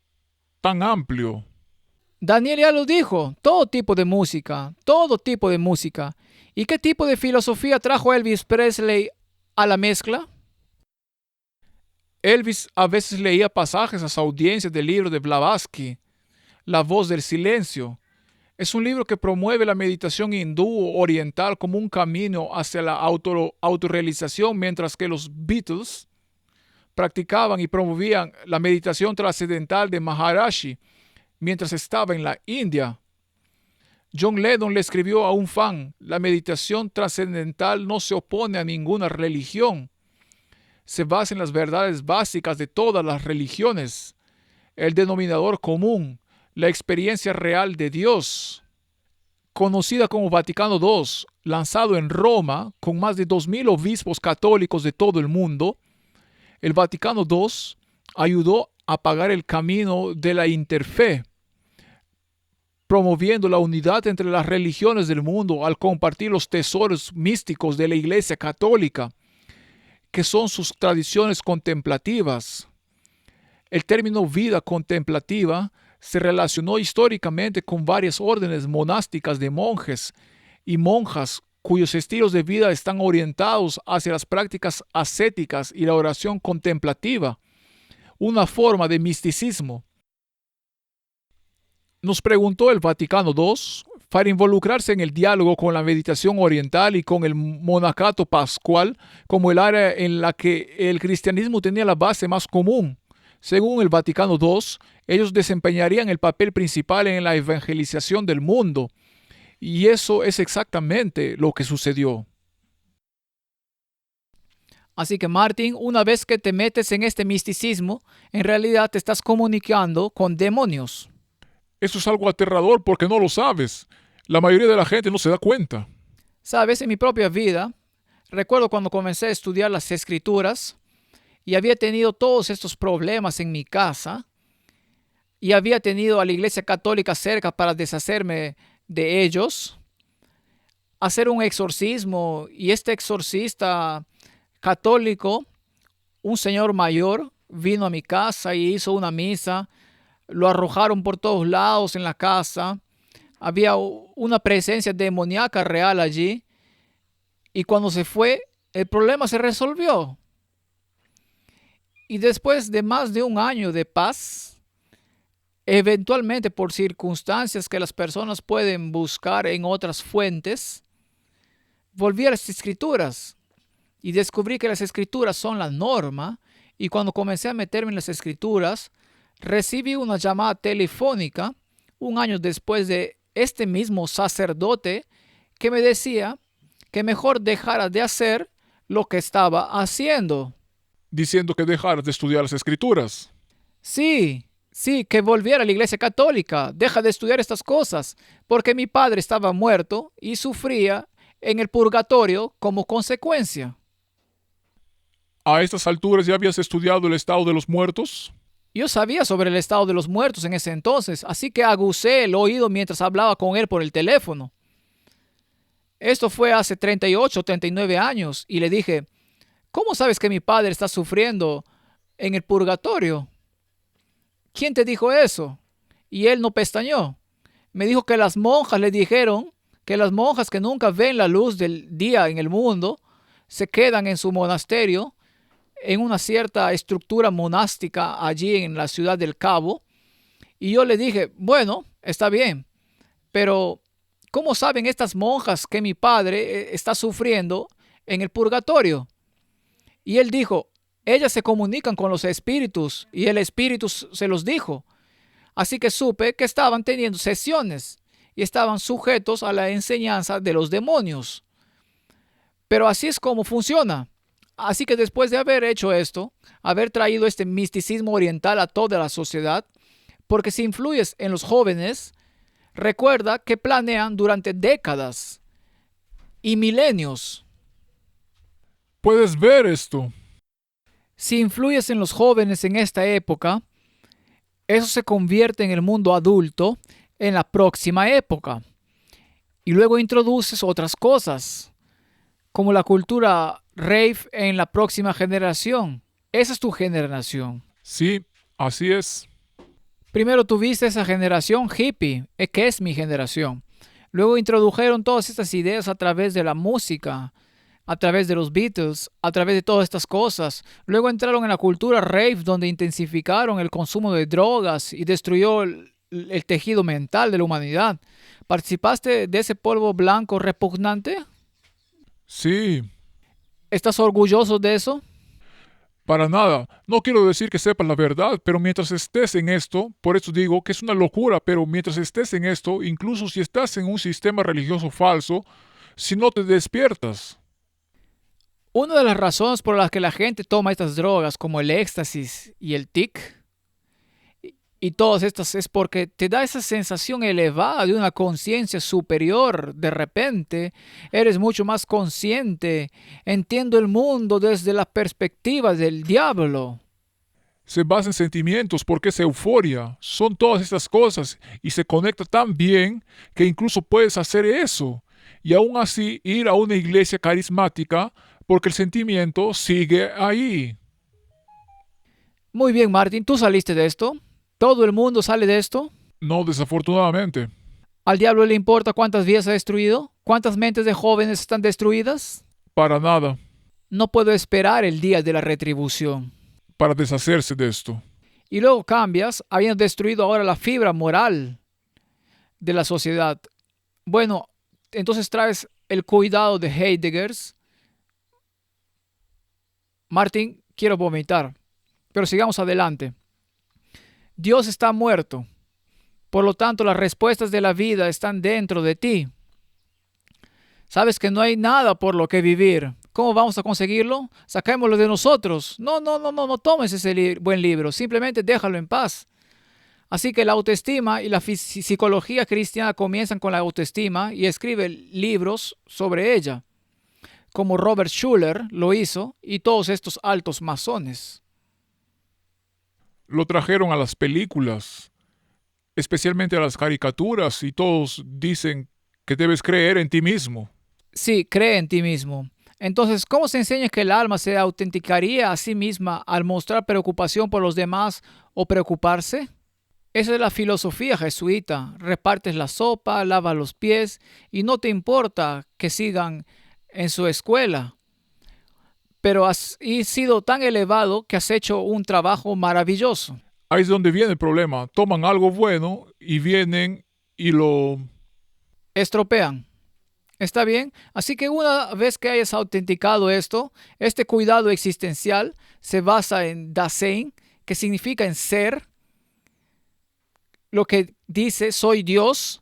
tan amplio. Daniel ya lo dijo, todo tipo de música, todo tipo de música. ¿Y qué tipo de filosofía trajo Elvis Presley a la mezcla? Elvis a veces leía pasajes a su audiencia del libro de Blavatsky, La voz del silencio. Es un libro que promueve la meditación hindú oriental como un camino hacia la autorrealización, mientras que los Beatles practicaban y promovían la meditación trascendental de Maharishi mientras estaba en la India. John Lennon le escribió a un fan: la meditación trascendental no se opone a ninguna religión. Se basa en las verdades básicas de todas las religiones. El denominador común, la experiencia real de Dios. Conocida como Vaticano II, lanzado en Roma con más de 2000 obispos católicos de todo el mundo, el Vaticano II ayudó a pagar el camino de la interfe, promoviendo la unidad entre las religiones del mundo al compartir los tesoros místicos de la Iglesia Católica, que son sus tradiciones contemplativas. El término vida contemplativa se relacionó históricamente con varias órdenes monásticas de monjes y monjas cuyos estilos de vida están orientados hacia las prácticas ascéticas y la oración contemplativa, una forma de misticismo. Nos preguntó el Vaticano II, para involucrarse en el diálogo con la meditación oriental y con el monacato pascual como el área en la que el cristianismo tenía la base más común. Según el Vaticano II, ellos desempeñarían el papel principal en la evangelización del mundo. Y eso es exactamente lo que sucedió. Así que Martin, una vez que te metes en este misticismo, en realidad te estás comunicando con demonios. Eso es algo aterrador porque no lo sabes. La mayoría de la gente no se da cuenta. Sabes, en mi propia vida, recuerdo cuando comencé a estudiar las escrituras y había tenido todos estos problemas en mi casa y había tenido a la iglesia católica cerca para deshacerme de ellos, hacer un exorcismo, y este exorcista católico, un señor mayor, vino a mi casa y hizo una misa. Lo arrojaron por todos lados en la casa. Había una presencia demoníaca real allí. Y cuando se fue, el problema se resolvió. Y después de más de un año de paz, eventualmente por circunstancias que las personas pueden buscar en otras fuentes, volví a las escrituras y descubrí que las escrituras son la norma. Y cuando comencé a meterme en las escrituras, recibí una llamada telefónica un año después de este mismo sacerdote que me decía que mejor dejara de hacer lo que estaba haciendo. Diciendo que dejaras de estudiar las escrituras. Sí, sí, que volviera a la iglesia católica. Deja de estudiar estas cosas, porque mi padre estaba muerto y sufría en el purgatorio como consecuencia. ¿A estas alturas ya habías estudiado el estado de los muertos? Yo sabía sobre el estado de los muertos en ese entonces, así que agucé el oído mientras hablaba con él por el teléfono. Esto fue hace 38, 39 años, y le dije, ¿cómo sabes que mi padre está sufriendo en el purgatorio? ¿Quién te dijo eso? Y él no pestañeó. Me dijo que las monjas le dijeron que las monjas que nunca ven la luz del día en el mundo se quedan en su monasterio, en una cierta estructura monástica allí en la ciudad del Cabo. Y yo le dije, bueno, está bien, pero ¿cómo saben estas monjas que mi padre está sufriendo en el purgatorio? Y él dijo, ellas se comunican con los espíritus y el espíritu se los dijo. Así que supe que estaban teniendo sesiones y estaban sujetos a la enseñanza de los demonios. Pero así es como funciona. Así que después de haber hecho esto, haber traído este misticismo oriental a toda la sociedad, porque si influyes en los jóvenes, recuerda que planean durante décadas y milenios. Puedes ver esto. Si influyes en los jóvenes en esta época, eso se convierte en el mundo adulto en la próxima época. Y luego introduces otras cosas, como la cultura rave en la próxima generación. Esa es tu generación. Sí, así es. Primero tuviste esa generación hippie, que es mi generación. Luego introdujeron todas estas ideas a través de la música, a través de los Beatles, a través de todas estas cosas. Luego entraron en la cultura rave, donde intensificaron el consumo de drogas y destruyó el tejido mental de la humanidad. ¿Participaste de ese polvo blanco repugnante? Sí, ¿Estás orgulloso de eso? para nada. No quiero decir que sepas la verdad, pero mientras estés en esto, por eso digo que es una locura, pero mientras estés en esto, incluso si estás en un sistema religioso falso, si no te despiertas. Una de las razones por las que la gente toma estas drogas como el éxtasis y el tic y todas estas es porque te da esa sensación elevada de una conciencia superior. De repente eres mucho más consciente. Entiendo el mundo desde la perspectiva del diablo. Se basa en sentimientos porque es euforia. Son todas estas cosas y se conecta tan bien que incluso puedes hacer eso y aún así ir a una iglesia carismática porque el sentimiento sigue ahí. Muy bien, Martín, ¿tú saliste de esto? ¿Todo el mundo sale de esto? No, desafortunadamente. ¿Al diablo le importa cuántas vidas ha destruido? ¿Cuántas mentes de jóvenes están destruidas? Para nada. No puedo esperar el día de la retribución. Para deshacerse de esto. Y luego cambias, habiendo destruido ahora la fibra moral de la sociedad. Bueno, entonces traes el cuidado de Heidegger. Martín, quiero vomitar, pero sigamos adelante. Dios está muerto. Por lo tanto, las respuestas de la vida están dentro de ti. Sabes que no hay nada por lo que vivir. ¿Cómo vamos a conseguirlo? Saquémoslo de nosotros. No, no, no, no, no tomes ese buen libro. Simplemente déjalo en paz. Así que la autoestima y la psicología cristiana comienzan con la autoestima y escribe libros sobre ella, como Robert Schuller lo hizo y todos estos altos masones. Lo trajeron a las películas, especialmente a las caricaturas, y todos dicen que debes creer en ti mismo. Sí, cree en ti mismo. Entonces, ¿cómo se enseña que el alma se autenticaría a sí misma al mostrar preocupación por los demás o preocuparse? Esa es la filosofía jesuita. Repartes la sopa, lavas los pies y no te importa que sigan en su escuela. Pero has sido tan elevado que has hecho un trabajo maravilloso. Ahí es donde viene el problema. Toman algo bueno y vienen y lo... Estropean. ¿Está bien? Así que una vez que hayas autenticado esto, este cuidado existencial se basa en Dasein, que significa en ser, lo que dice soy Dios.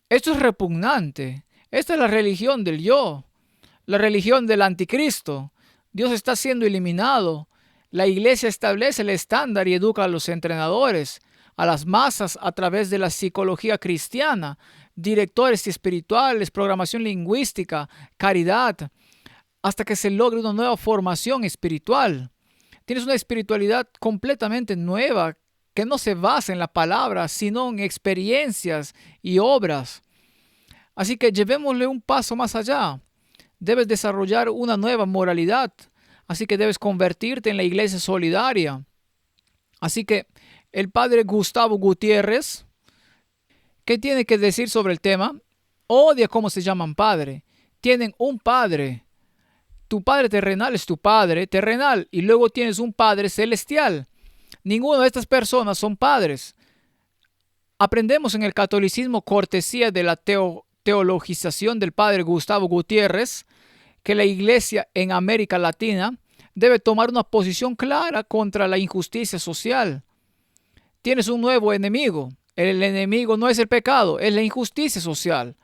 Esto es repugnante. Esta es la religión del yo, la religión del anticristo. Dios está siendo eliminado. La iglesia establece el estándar y educa a los entrenadores, a las masas a través de la psicología cristiana, directores espirituales, programación lingüística, caridad, hasta que se logre una nueva formación espiritual. Tienes una espiritualidad completamente nueva que no se basa en la palabra, sino en experiencias y obras. Así que llevémosle un paso más allá. Debes desarrollar una nueva moralidad. Así que debes convertirte en la iglesia solidaria. Así que el padre Gustavo Gutiérrez, ¿qué tiene que decir sobre el tema? Odia cómo se llaman padre. Tienen un padre. Tu padre terrenal es tu padre terrenal y luego tienes un padre celestial. Ninguna de estas personas son padres. Aprendemos en el catolicismo, cortesía de la teologización del padre Gustavo Gutiérrez, que la iglesia en América Latina debe tomar una posición clara contra la injusticia social. Tienes un nuevo enemigo. El enemigo no es el pecado, es la injusticia social.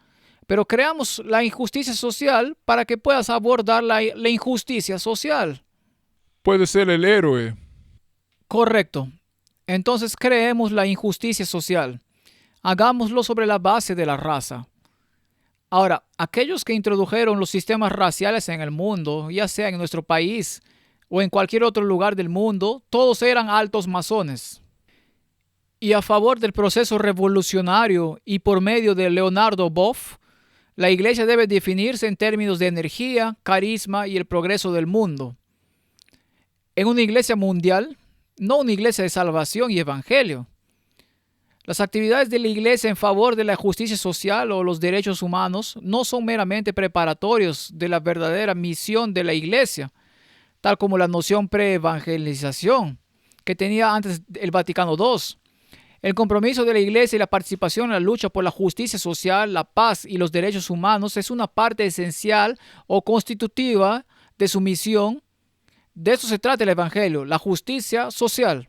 Pero creamos la injusticia social para que puedas abordar la injusticia social. Puede ser el héroe. Correcto. Entonces creemos la injusticia social. Hagámoslo sobre la base de la raza. Ahora, aquellos que introdujeron los sistemas raciales en el mundo, ya sea en nuestro país o en cualquier otro lugar del mundo, todos eran altos masones. Y a favor del proceso revolucionario y por medio de Leonardo Boff, la iglesia debe definirse en términos de energía, carisma y el progreso del mundo. En una iglesia mundial, no una iglesia de salvación y evangelio. Las actividades de la iglesia en favor de la justicia social o los derechos humanos no son meramente preparatorios de la verdadera misión de la iglesia, tal como la noción pre-evangelización que tenía antes el Vaticano II. El compromiso de la iglesia y la participación en la lucha por la justicia social, la paz y los derechos humanos es una parte esencial o constitutiva de su misión. De eso se trata el evangelio, la justicia social.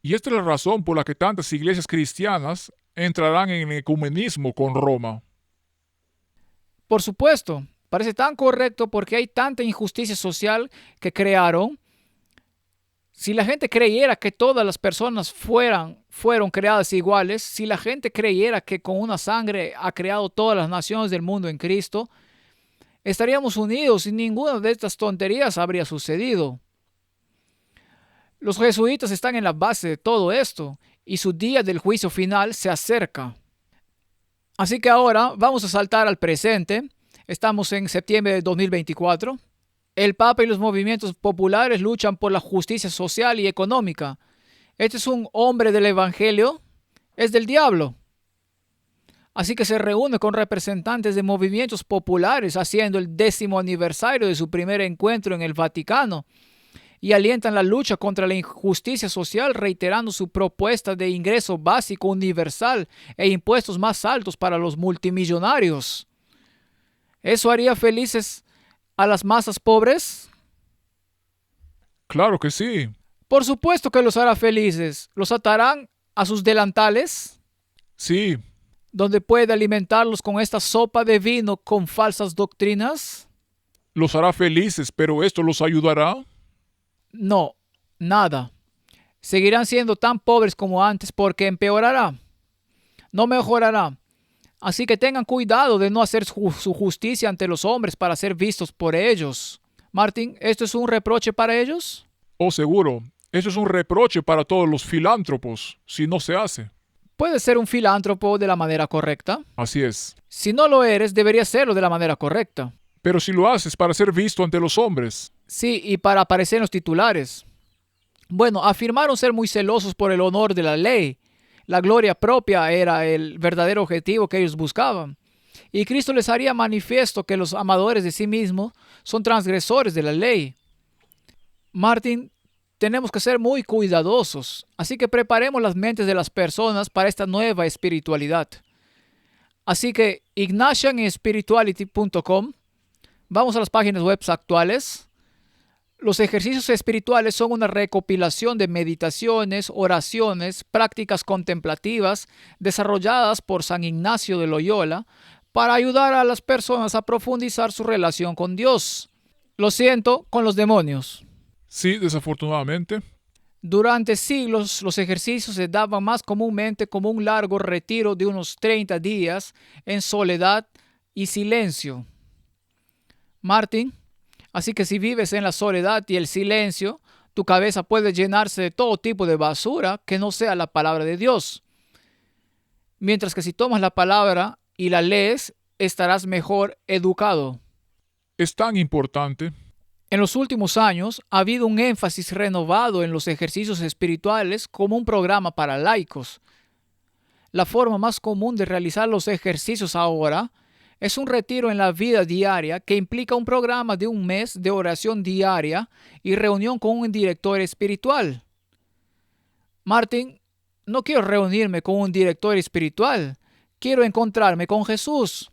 Y esta es la razón por la que tantas iglesias cristianas entrarán en ecumenismo con Roma. Por supuesto, parece tan correcto porque hay tanta injusticia social que crearon. Si la gente creyera que todas las personas fueron creadas iguales, si la gente creyera que con una sangre ha creado todas las naciones del mundo en Cristo, estaríamos unidos y ninguna de estas tonterías habría sucedido. Los jesuitas están en la base de todo esto y su día del juicio final se acerca. Así que ahora vamos a saltar al presente. Estamos en septiembre de 2024. El Papa y los movimientos populares luchan por la justicia social y económica. Este es un hombre del Evangelio, es del diablo. Así que se reúne con representantes de movimientos populares haciendo el 10º aniversario de su primer encuentro en el Vaticano y alientan la lucha contra la injusticia social reiterando su propuesta de ingreso básico universal e impuestos más altos para los multimillonarios. ¿Eso haría felices a las masas pobres? Claro que sí. Por supuesto que los hará felices. Los atarán a sus delantales, Sí. donde puede alimentarlos con esta sopa de vino con falsas doctrinas. Los hará felices, pero ¿esto los ayudará? No, nada. Seguirán siendo tan pobres como antes porque empeorará, no mejorará. Así que tengan cuidado de no hacer su justicia ante los hombres para ser vistos por ellos. Martín, ¿esto es un reproche para ellos? Oh, seguro. Eso es un reproche para todos los filántropos, si no se hace. ¿Puedes ser un filántropo de la manera correcta? Así es. Si no lo eres, deberías serlo de la manera correcta. Pero si lo haces para ser visto ante los hombres. Sí, y para aparecer en los titulares. Bueno, afirmaron ser muy celosos por el honor de la ley. La gloria propia era el verdadero objetivo que ellos buscaban. Y Cristo les haría manifiesto que los amadores de sí mismos son transgresores de la ley. Martín, tenemos que ser muy cuidadosos, así que preparemos las mentes de las personas para esta nueva espiritualidad. Así que ignatianspirituality.com, vamos a las páginas web actuales. Los ejercicios espirituales son una recopilación de meditaciones, oraciones, prácticas contemplativas desarrolladas por San Ignacio de Loyola para ayudar a las personas a profundizar su relación con Dios. Lo siento, con los demonios. Sí, desafortunadamente. Durante siglos, los ejercicios se daban más comúnmente como un largo retiro de unos 30 días en soledad y silencio. Martín, así que si vives en la soledad y el silencio, tu cabeza puede llenarse de todo tipo de basura que no sea la palabra de Dios. Mientras que si tomas la palabra y la lees, estarás mejor educado. Es tan importante. En los últimos años ha habido un énfasis renovado en los ejercicios espirituales como un programa para laicos. La forma más común de realizar los ejercicios ahora es un retiro en la vida diaria que implica un programa de un mes de oración diaria y reunión con un director espiritual. Martín, no quiero reunirme con un director espiritual, quiero encontrarme con Jesús.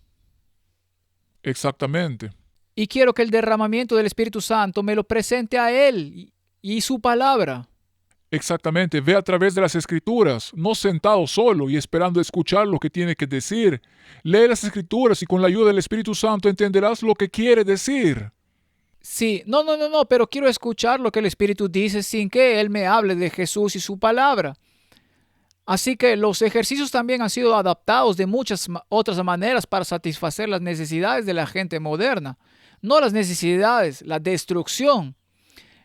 Exactamente. Y quiero que el derramamiento del Espíritu Santo me lo presente a Él y su palabra. Exactamente. Ve a través de las Escrituras, no sentado solo y esperando escuchar lo que tiene que decir. Lee las Escrituras y con la ayuda del Espíritu Santo entenderás lo que quiere decir. Sí, no, pero quiero escuchar lo que el Espíritu dice sin que Él me hable de Jesús y su palabra. Así que los ejercicios también han sido adaptados de muchas otras maneras para satisfacer las necesidades de la gente moderna. No las necesidades, la destrucción.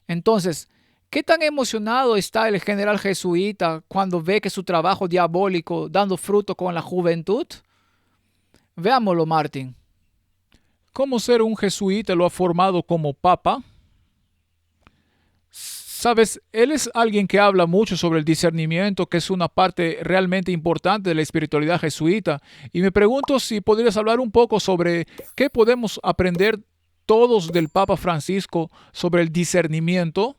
Entonces, ¿qué tan emocionado está el general jesuita cuando ve que su trabajo diabólico dando fruto con la juventud? Veámoslo, Martín. ¿Cómo ser un jesuita lo ha formado como papa? Sabes, él es alguien que habla mucho sobre el discernimiento, que es una parte realmente importante de la espiritualidad jesuita. Y me pregunto si podrías hablar un poco sobre qué podemos aprender todos del Papa Francisco sobre el discernimiento.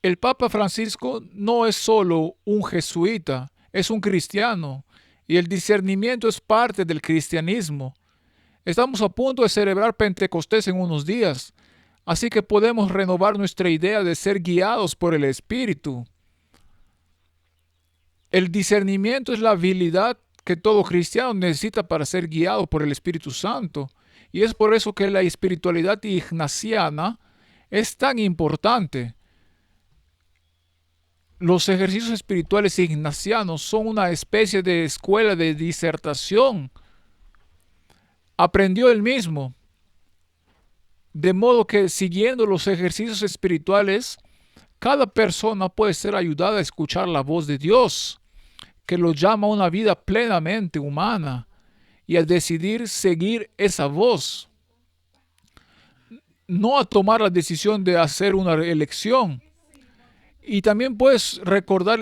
El Papa Francisco no es solo un jesuita, es un cristiano. Y el discernimiento es parte del cristianismo. Estamos a punto de celebrar Pentecostés en unos días. Así que podemos renovar nuestra idea de ser guiados por el Espíritu. El discernimiento es la habilidad que todo cristiano necesita para ser guiado por el Espíritu Santo. Y es por eso que la espiritualidad ignaciana es tan importante. Los ejercicios espirituales ignacianos son una especie de escuela de disertación. Aprendió él mismo. De modo que siguiendo los ejercicios espirituales, cada persona puede ser ayudada a escuchar la voz de Dios, que lo llama a una vida plenamente humana, y a decidir seguir esa voz. No a tomar la decisión de hacer una elección. Y también puedes recordar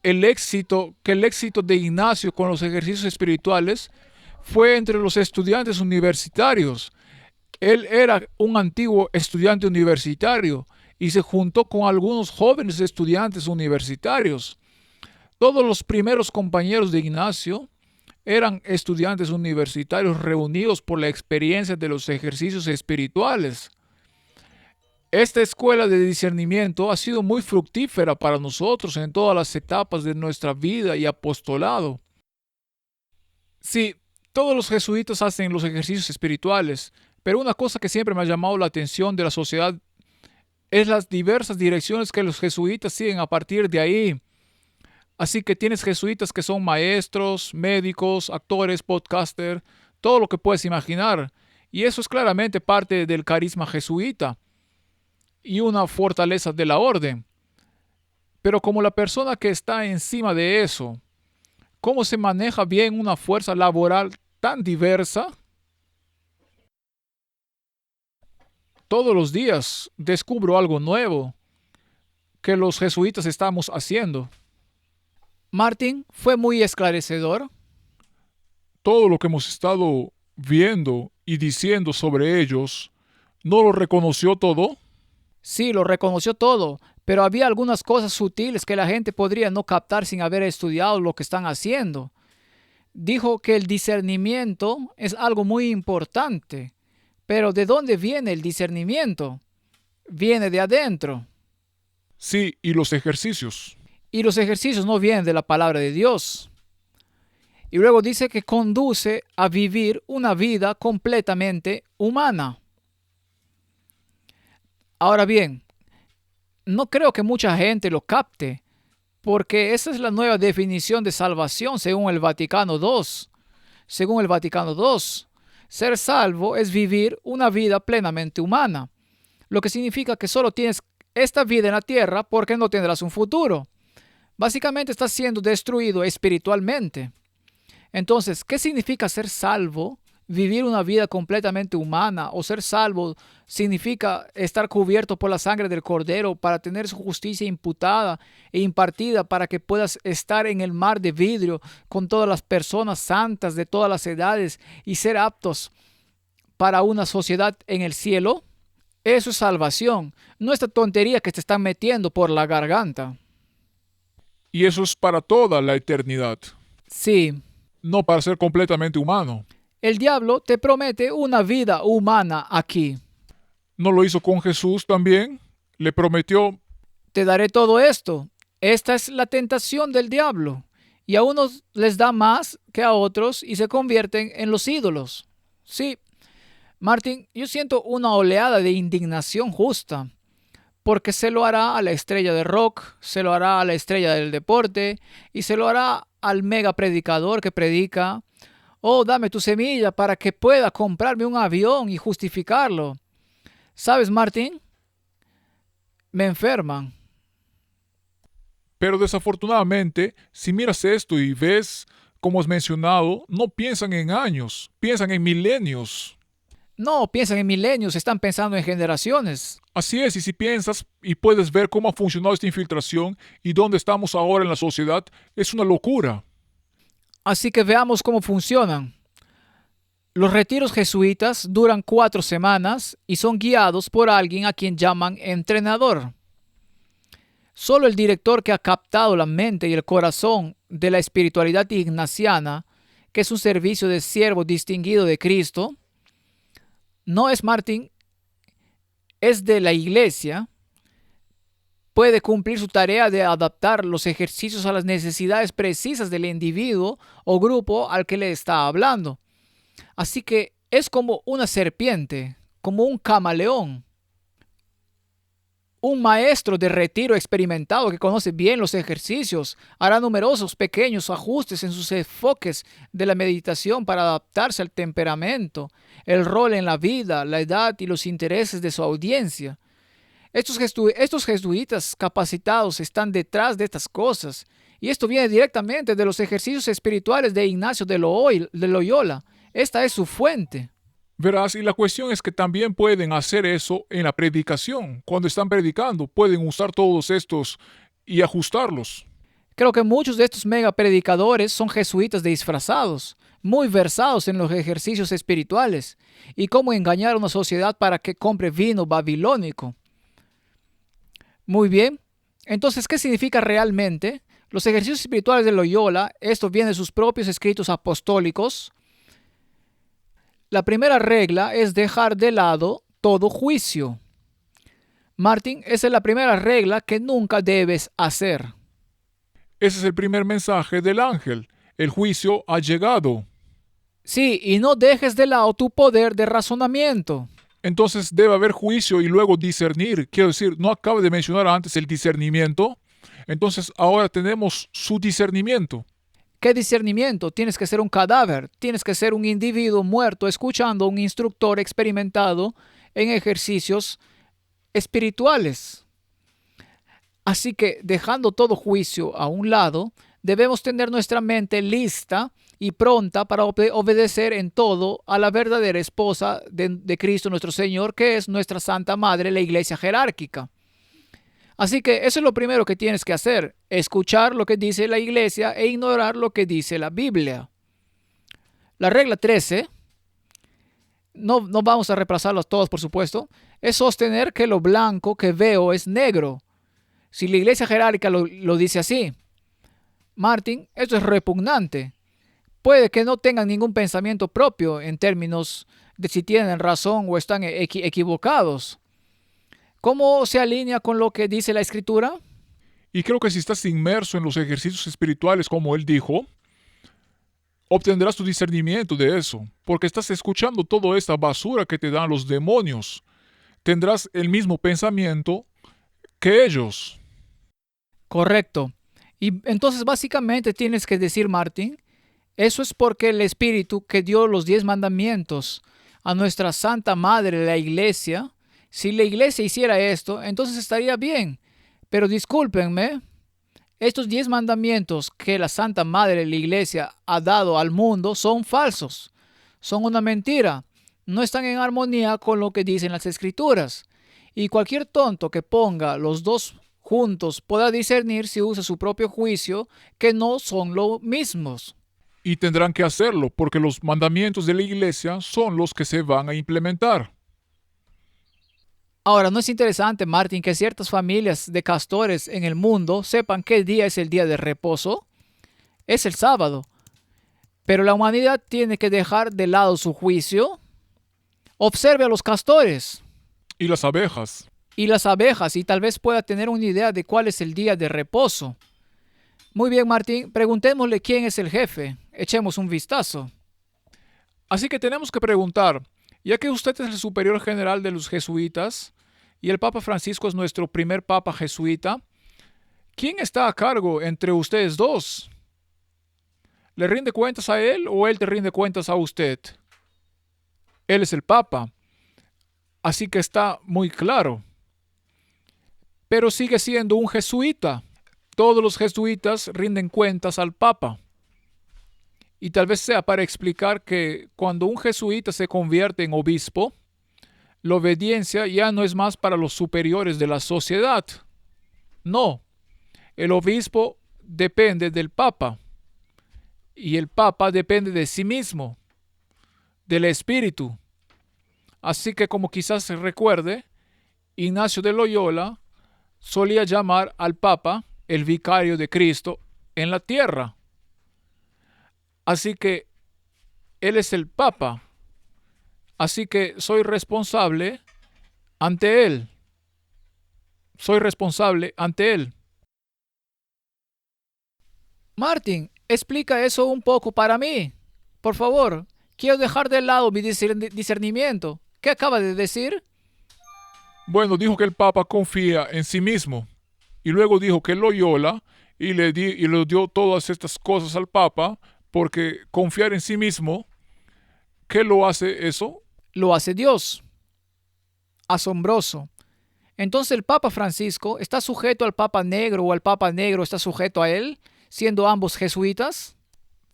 el éxito de Ignacio con los ejercicios espirituales fue entre los estudiantes universitarios. Él era un antiguo estudiante universitario y se juntó con algunos jóvenes estudiantes universitarios. Todos los primeros compañeros de Ignacio eran estudiantes universitarios reunidos por la experiencia de los ejercicios espirituales. Esta escuela de discernimiento ha sido muy fructífera para nosotros en todas las etapas de nuestra vida y apostolado. Sí, Todos los jesuitas hacen los ejercicios espirituales, pero una cosa que siempre me ha llamado la atención de la sociedad es las diversas direcciones que los jesuitas siguen a partir de ahí. Así que tienes jesuitas que son maestros, médicos, actores, podcaster, todo lo que puedes imaginar. Y eso es claramente parte del carisma jesuita y una fortaleza de la orden. Pero como la persona que está encima de eso, ¿cómo se maneja bien una fuerza laboral tan diversa? Todos los días descubro algo nuevo que los jesuitas estamos haciendo. Martín, fue muy esclarecedor. Todo lo que hemos estado viendo y diciendo sobre ellos, ¿no lo reconoció todo? Sí, lo reconoció todo, pero había algunas cosas sutiles que la gente podría no captar sin haber estudiado lo que están haciendo. Dijo que el discernimiento es algo muy importante, pero ¿de dónde viene el discernimiento? Viene de adentro. Sí, y los ejercicios. Y los ejercicios no vienen de la palabra de Dios. Y luego dice que conduce a vivir una vida completamente humana. Ahora bien, no creo que mucha gente lo capte, porque esa es la nueva definición de salvación según el Vaticano II. Según el Vaticano II, ser salvo es vivir una vida plenamente humana, lo que significa que solo tienes esta vida en la tierra porque no tendrás un futuro. Básicamente estás siendo destruido espiritualmente. Entonces, ¿qué significa ser salvo? Vivir una vida completamente humana o ser salvo significa estar cubierto por la sangre del Cordero para tener su justicia imputada e impartida para que puedas estar en el mar de vidrio con todas las personas santas de todas las edades y ser aptos para una sociedad en el cielo. Eso es salvación, no esta tontería que te están metiendo por la garganta. Y eso es para toda la eternidad, Sí. no para ser completamente humano. El diablo te promete una vida humana aquí. ¿No lo hizo con Jesús también? Le prometió, Te daré todo esto. Esta es la tentación del diablo. Y a unos les da más que a otros y se convierten en los ídolos. Sí, Martín, yo siento una oleada de indignación justa, porque se lo hará a la estrella de rock, se lo hará a la estrella del deporte y se lo hará al mega predicador que predica. Oh, dame tu semilla para que pueda comprarme un avión y justificarlo. ¿Sabes, Martín? Me enferman. pero desafortunadamente, si miras esto y ves, como has mencionado, no piensan en años, piensan en milenios. No piensan en milenios, están pensando en generaciones. Así es, y si piensas y puedes ver cómo ha funcionado esta infiltración y dónde estamos ahora en la sociedad, es una locura. Así que veamos cómo funcionan. Los retiros jesuitas duran 4 semanas y son guiados por alguien a quien llaman entrenador. Solo el director que ha captado la mente y el corazón de la espiritualidad ignaciana, que es un servicio de siervo distinguido de Cristo, no es Martín, es de la iglesia, puede cumplir su tarea de adaptar los ejercicios a las necesidades precisas del individuo o grupo al que le está hablando. Así que es como una serpiente, como un camaleón. Un maestro de retiro experimentado que conoce bien los ejercicios hará numerosos pequeños ajustes en sus enfoques de la meditación para adaptarse al temperamento, el rol en la vida, la edad y los intereses de su audiencia. Estos jesuitas capacitados están detrás de estas cosas, y esto viene directamente de los ejercicios espirituales de Ignacio de Loyola. Esta es su fuente. Verás, y la cuestión es que también pueden hacer eso en la predicación. Cuando están predicando, pueden usar todos estos y ajustarlos. Creo que muchos de estos mega predicadores son jesuitas disfrazados, muy versados en los ejercicios espirituales y cómo engañar a una sociedad para que compre vino babilónico. Muy bien, entonces, ¿qué significa realmente? Los ejercicios espirituales de Loyola, esto viene de sus propios escritos apostólicos. La primera regla es dejar de lado todo juicio. Martín, esa es la primera regla que nunca debes hacer. Ese es el primer mensaje del ángel. El juicio ha llegado. Sí, y no dejes de lado tu poder de razonamiento. Entonces debe haber juicio y luego discernir. Quiero decir, no acabo de mencionar antes el discernimiento. Entonces ahora tenemos su discernimiento. ¿Qué discernimiento? Tienes que ser un cadáver, tienes que ser un individuo muerto escuchando a un instructor experimentado en ejercicios espirituales. Así que, dejando todo juicio a un lado, debemos tener nuestra mente lista y pronta para obedecer en todo a la verdadera esposa de Cristo nuestro Señor, que es nuestra Santa Madre, la Iglesia jerárquica. Así que eso es lo primero que tienes que hacer, escuchar lo que dice la Iglesia e ignorar lo que dice la Biblia. La regla 13, no vamos a repasarlas todas por supuesto, es sostener que lo blanco que veo es negro. Si la Iglesia jerárquica lo dice así, Martin, esto es repugnante. Puede que no tengan ningún pensamiento propio en términos de si tienen razón o están equivocados. ¿Cómo se alinea con lo que dice la Escritura? Y creo que si estás inmerso en los ejercicios espirituales, como él dijo, obtendrás tu discernimiento de eso, porque estás escuchando toda esta basura que te dan los demonios. Tendrás el mismo pensamiento que ellos. Correcto. Y entonces básicamente tienes que decir, Martín, eso es porque el Espíritu que dio los 10 mandamientos a nuestra Santa Madre, la Iglesia, si la Iglesia hiciera esto, entonces estaría bien. Pero discúlpenme, estos 10 mandamientos que la Santa Madre, la Iglesia, ha dado al mundo son falsos. Son una mentira. No están en armonía con lo que dicen las Escrituras. Y cualquier tonto que ponga los dos juntos podrá discernir si usa su propio juicio que no son lo mismos. Y tendrán que hacerlo, porque los mandamientos de la iglesia son los que se van a implementar. Ahora, ¿no es interesante, Martín, que ciertas familias de castores en el mundo sepan qué día es el día de reposo? Es el sábado. Pero la humanidad tiene que dejar de lado su juicio. Observe a los castores Y las abejas. y las abejas y tal vez pueda tener una idea de cuál es el día de reposo. Muy bien, Martín, preguntémosle quién es el jefe. Echemos un vistazo. Así que tenemos que preguntar, ya que usted es el superior general de los jesuitas y el Papa Francisco es nuestro primer Papa jesuita, ¿quién está a cargo entre ustedes dos? ¿Le rinde cuentas a él o él te rinde cuentas a usted? Él es el Papa, así que está muy claro. Pero sigue siendo un jesuita. Todos los jesuitas rinden cuentas al Papa. Y tal vez sea para explicar que cuando un jesuita se convierte en obispo, la obediencia ya no es más para los superiores de la sociedad. No, el obispo depende del Papa y el Papa depende de sí mismo, del Espíritu. Así que como quizás se recuerde, Ignacio de Loyola solía llamar al Papa el vicario de Cristo en la tierra. Así que Él es el Papa. Así que soy responsable ante Él. Soy responsable ante Él. Martín, explica eso un poco para mí. Por favor, quiero dejar de lado mi discernimiento. ¿Qué acaba de decir? Bueno, dijo que el Papa confía en sí mismo. Y luego dijo que Loyola y le dio todas estas cosas al Papa porque confiar en sí mismo, ¿qué lo hace eso? Lo hace Dios. Asombroso. Entonces el Papa Francisco está sujeto al Papa Negro o el Papa Negro está sujeto a él, siendo ambos jesuitas.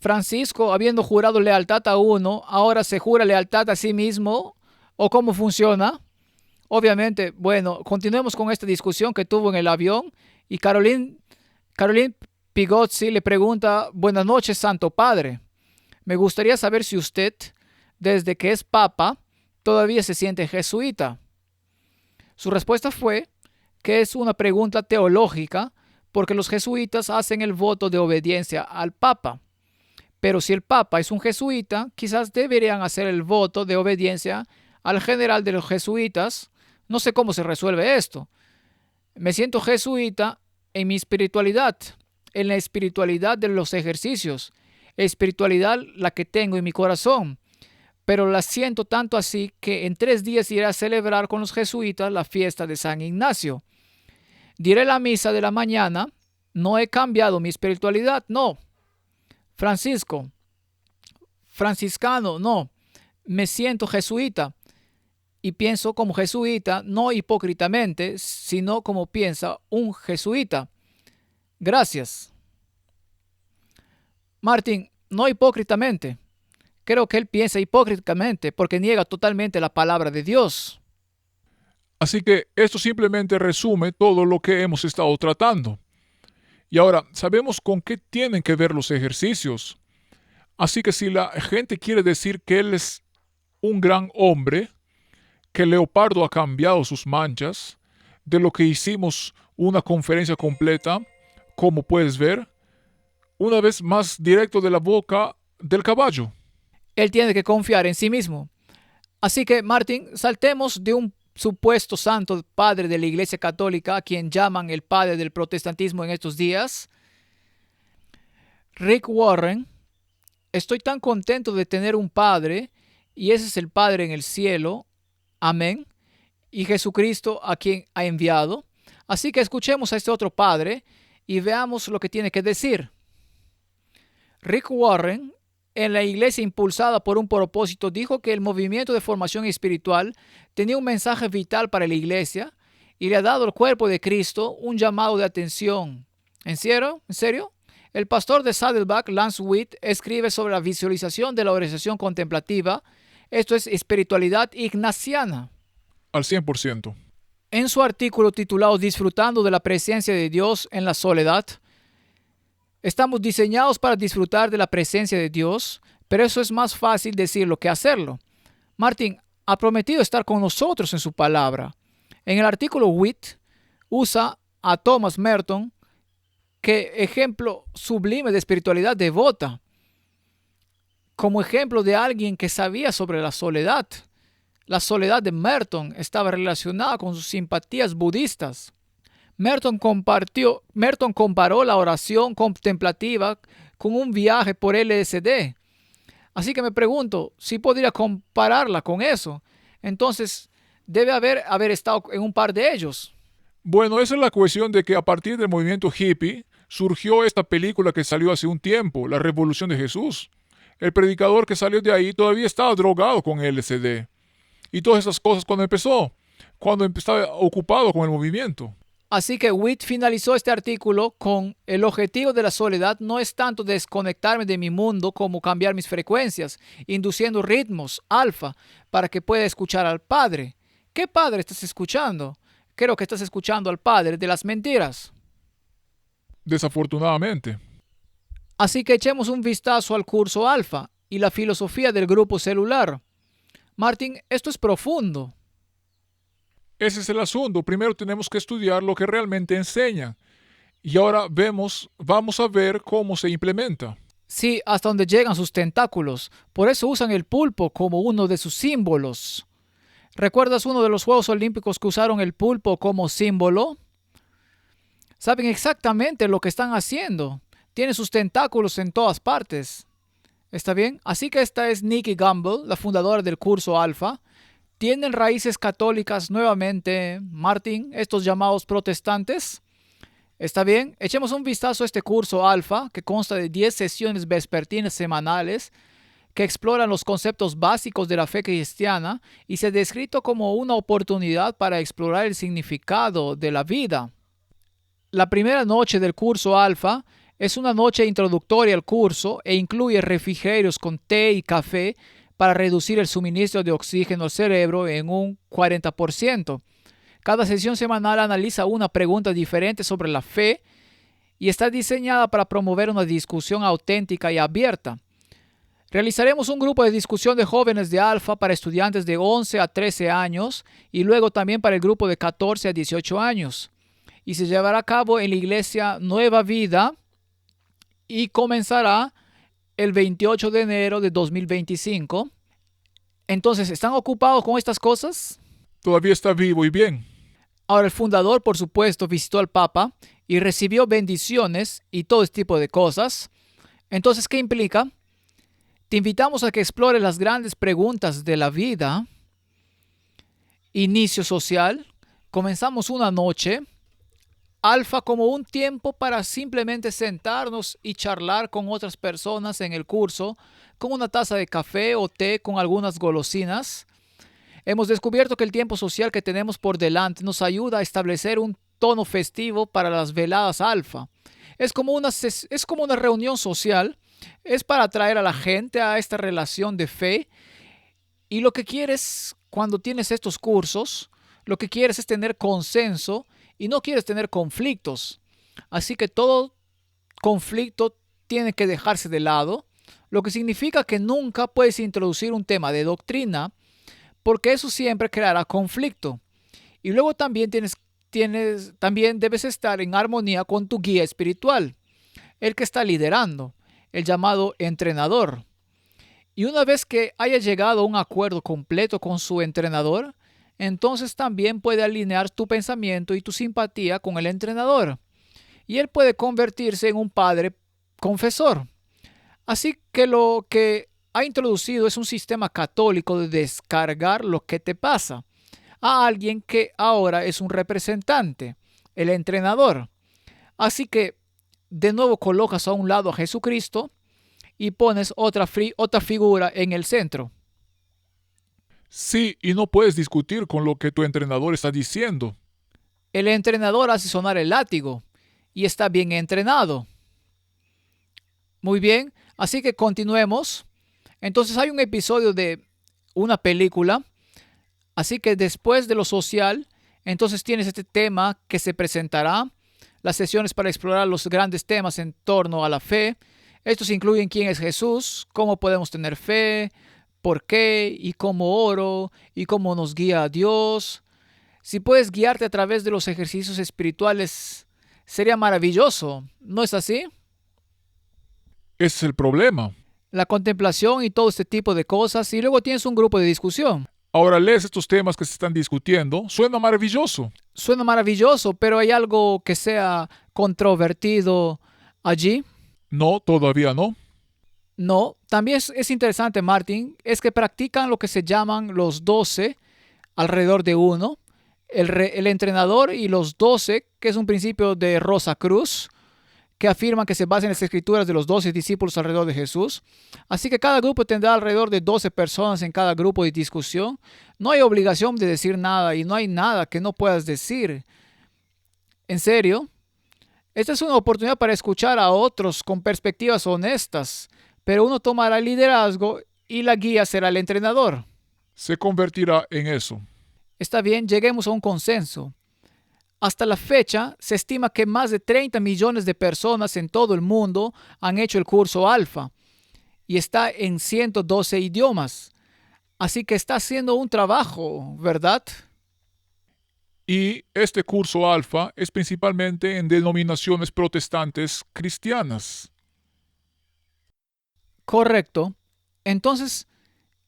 Francisco, habiendo jurado lealtad a uno, ahora se jura lealtad a sí mismo. ¿O cómo funciona? Obviamente, bueno, continuemos con esta discusión que tuvo en el avión y Caroline Pigozzi le pregunta, buenas noches, Santo Padre. Me gustaría saber si usted, desde que es Papa, todavía se siente jesuita. Su respuesta fue que es una pregunta teológica porque los jesuitas hacen el voto de obediencia al Papa. Pero si el Papa es un jesuita, quizás deberían hacer el voto de obediencia al general de los jesuitas. No sé cómo se resuelve esto. Me siento jesuita en mi espiritualidad, en la espiritualidad de los ejercicios, espiritualidad la que tengo en mi corazón, pero la siento tanto así que en 3 días iré a celebrar con los jesuitas la fiesta de San Ignacio. Diré la misa de la mañana. No he cambiado mi espiritualidad, no. Franciscano, no. Me siento jesuita y pienso como jesuita, no hipócritamente, sino como piensa un jesuita. Gracias. Martin, no hipócritamente. Creo que él piensa hipócritamente porque niega totalmente la palabra de Dios. Así que esto simplemente resume todo lo que hemos estado tratando. Y ahora, sabemos con qué tienen que ver los ejercicios. Así que si la gente quiere decir que él es un gran hombre, que Leopardo ha cambiado sus manchas, de lo que hicimos una conferencia completa, como puedes ver, una vez más directo de la boca del caballo. Él tiene que confiar en sí mismo. Así que, Martin, saltemos de un supuesto santo padre de la Iglesia Católica, a quien llaman el padre del protestantismo en estos días, Rick Warren. Estoy tan contento de tener un padre, y ese es el Padre en el cielo. Amén. Y Jesucristo a quien ha enviado. Así que escuchemos a este otro padre y veamos lo que tiene que decir. Rick Warren, en la iglesia impulsada por un propósito, dijo que el movimiento de formación espiritual tenía un mensaje vital para la iglesia y le ha dado al cuerpo de Cristo un llamado de atención. ¿En serio? ¿En serio? El pastor de Saddleback, Lance Witt, escribe sobre la visualización de la organización contemplativa. Esto es espiritualidad ignaciana. Al 100%. En su artículo titulado Disfrutando de la presencia de Dios en la soledad, estamos diseñados para disfrutar de la presencia de Dios, pero eso es más fácil decirlo que hacerlo. Martin ha prometido estar con nosotros en su palabra. En el artículo Witt usa a Thomas Merton, que ejemplo sublime de espiritualidad devota, como ejemplo de alguien que sabía sobre la soledad. La soledad de Merton estaba relacionada con sus simpatías budistas. Merton comparó la oración contemplativa con un viaje por LSD. Así que me pregunto si podría compararla con eso. Entonces, debe haber estado en un par de ellos. Bueno, esa es la cuestión de que a partir del movimiento hippie surgió esta película que salió hace un tiempo, La Revolución de Jesús. El predicador que salió de ahí todavía estaba drogado con LSD. Y todas esas cosas cuando estaba ocupado con el movimiento. Así que Witt finalizó este artículo con: el objetivo de la soledad no es tanto desconectarme de mi mundo como cambiar mis frecuencias, induciendo ritmos alfa para que pueda escuchar al Padre. ¿Qué Padre estás escuchando? Creo que estás escuchando al Padre de las mentiras. Desafortunadamente. Así que echemos un vistazo al curso alfa y la filosofía del grupo celular. Martin, esto es profundo. Ese es el asunto. Primero tenemos que estudiar lo que realmente enseña. Y ahora vamos a ver cómo se implementa. Sí, hasta donde llegan sus tentáculos. Por eso usan el pulpo como uno de sus símbolos. ¿Recuerdas uno de los Juegos Olímpicos que usaron el pulpo como símbolo? Saben exactamente lo que están haciendo. Tiene sus tentáculos en todas partes. ¿Está bien? Así que esta es Nikki Gamble, la fundadora del curso Alfa. ¿Tienen raíces católicas nuevamente, Martin, estos llamados protestantes? ¿Está bien? Echemos un vistazo a este curso Alfa, que consta de 10 sesiones vespertinas semanales que exploran los conceptos básicos de la fe cristiana y se ha descrito como una oportunidad para explorar el significado de la vida. La primera noche del curso Alfa es una noche introductoria al curso e incluye refrigerios con té y café para reducir el suministro de oxígeno al cerebro en un 40%. Cada sesión semanal analiza una pregunta diferente sobre la fe y está diseñada para promover una discusión auténtica y abierta. Realizaremos un grupo de discusión de jóvenes de Alfa para estudiantes de 11 a 13 años y luego también para el grupo de 14 a 18 años. Y se llevará a cabo en la iglesia Nueva Vida y comenzará el 28 de enero de 2025. Entonces, ¿están ocupados con estas cosas? Todavía está vivo y bien. Ahora, el fundador, por supuesto, visitó al Papa y recibió bendiciones y todo este tipo de cosas. Entonces, ¿qué implica? Te invitamos a que explores las grandes preguntas de la vida. Inicio social. Comenzamos una noche alfa como un tiempo para simplemente sentarnos y charlar con otras personas en el curso, con una taza de café o té con algunas golosinas. Hemos descubierto que el tiempo social que tenemos por delante nos ayuda a establecer un tono festivo para las veladas alfa. Es como una reunión social, es para atraer a la gente a esta relación de fe. Y lo que quieres cuando tienes estos cursos, lo que quieres es tener consenso y no quieres tener conflictos. Así que todo conflicto tiene que dejarse de lado, lo que significa que nunca puedes introducir un tema de doctrina porque eso siempre creará conflicto. Y luego también debes estar en armonía con tu guía espiritual, el que está liderando, el llamado entrenador. Y una vez que haya llegado a un acuerdo completo con su entrenador, entonces también puede alinear tu pensamiento y tu simpatía con el entrenador. Y él puede convertirse en un padre confesor. Así que lo que ha introducido es un sistema católico de descargar lo que te pasa a alguien que ahora es un representante, el entrenador. Así que de nuevo colocas a un lado a Jesucristo y pones otra figura en el centro. Sí, y no puedes discutir con lo que tu entrenador está diciendo. El entrenador hace sonar el látigo y está bien entrenado. Muy bien, así que continuemos. Entonces hay un episodio de una película, así que después de lo social, entonces tienes este tema que se presentará, las sesiones para explorar los grandes temas en torno a la fe. Estos incluyen quién es Jesús, cómo podemos tener fe, por qué y cómo oro y cómo nos guía a Dios. Si puedes guiarte a través de los ejercicios espirituales, sería maravilloso, ¿no es así? Ese es el problema. La contemplación y todo este tipo de cosas, y luego tienes un grupo de discusión. Ahora lees estos temas que se están discutiendo. Suena maravilloso. Suena maravilloso, pero ¿hay algo que sea controvertido allí? No, todavía no. No. También es interesante, Martin, es que practican lo que se llaman los 12 alrededor de uno. El entrenador y los 12, que es un principio de Rosa Cruz, que afirman que se basa en las escrituras de los 12 discípulos alrededor de Jesús. Así que cada grupo tendrá alrededor de 12 personas en cada grupo de discusión. No hay obligación de decir nada y no hay nada que no puedas decir. En serio, esta es una oportunidad para escuchar a otros con perspectivas honestas, pero uno tomará el liderazgo y la guía será el entrenador. Se convertirá en eso. Está bien, lleguemos a un consenso. Hasta la fecha, se estima que más de 30 millones de personas en todo el mundo han hecho el curso Alfa y está en 112 idiomas. Así que está haciendo un trabajo, ¿verdad? Y este curso alfa es principalmente en denominaciones protestantes cristianas. Correcto. Entonces,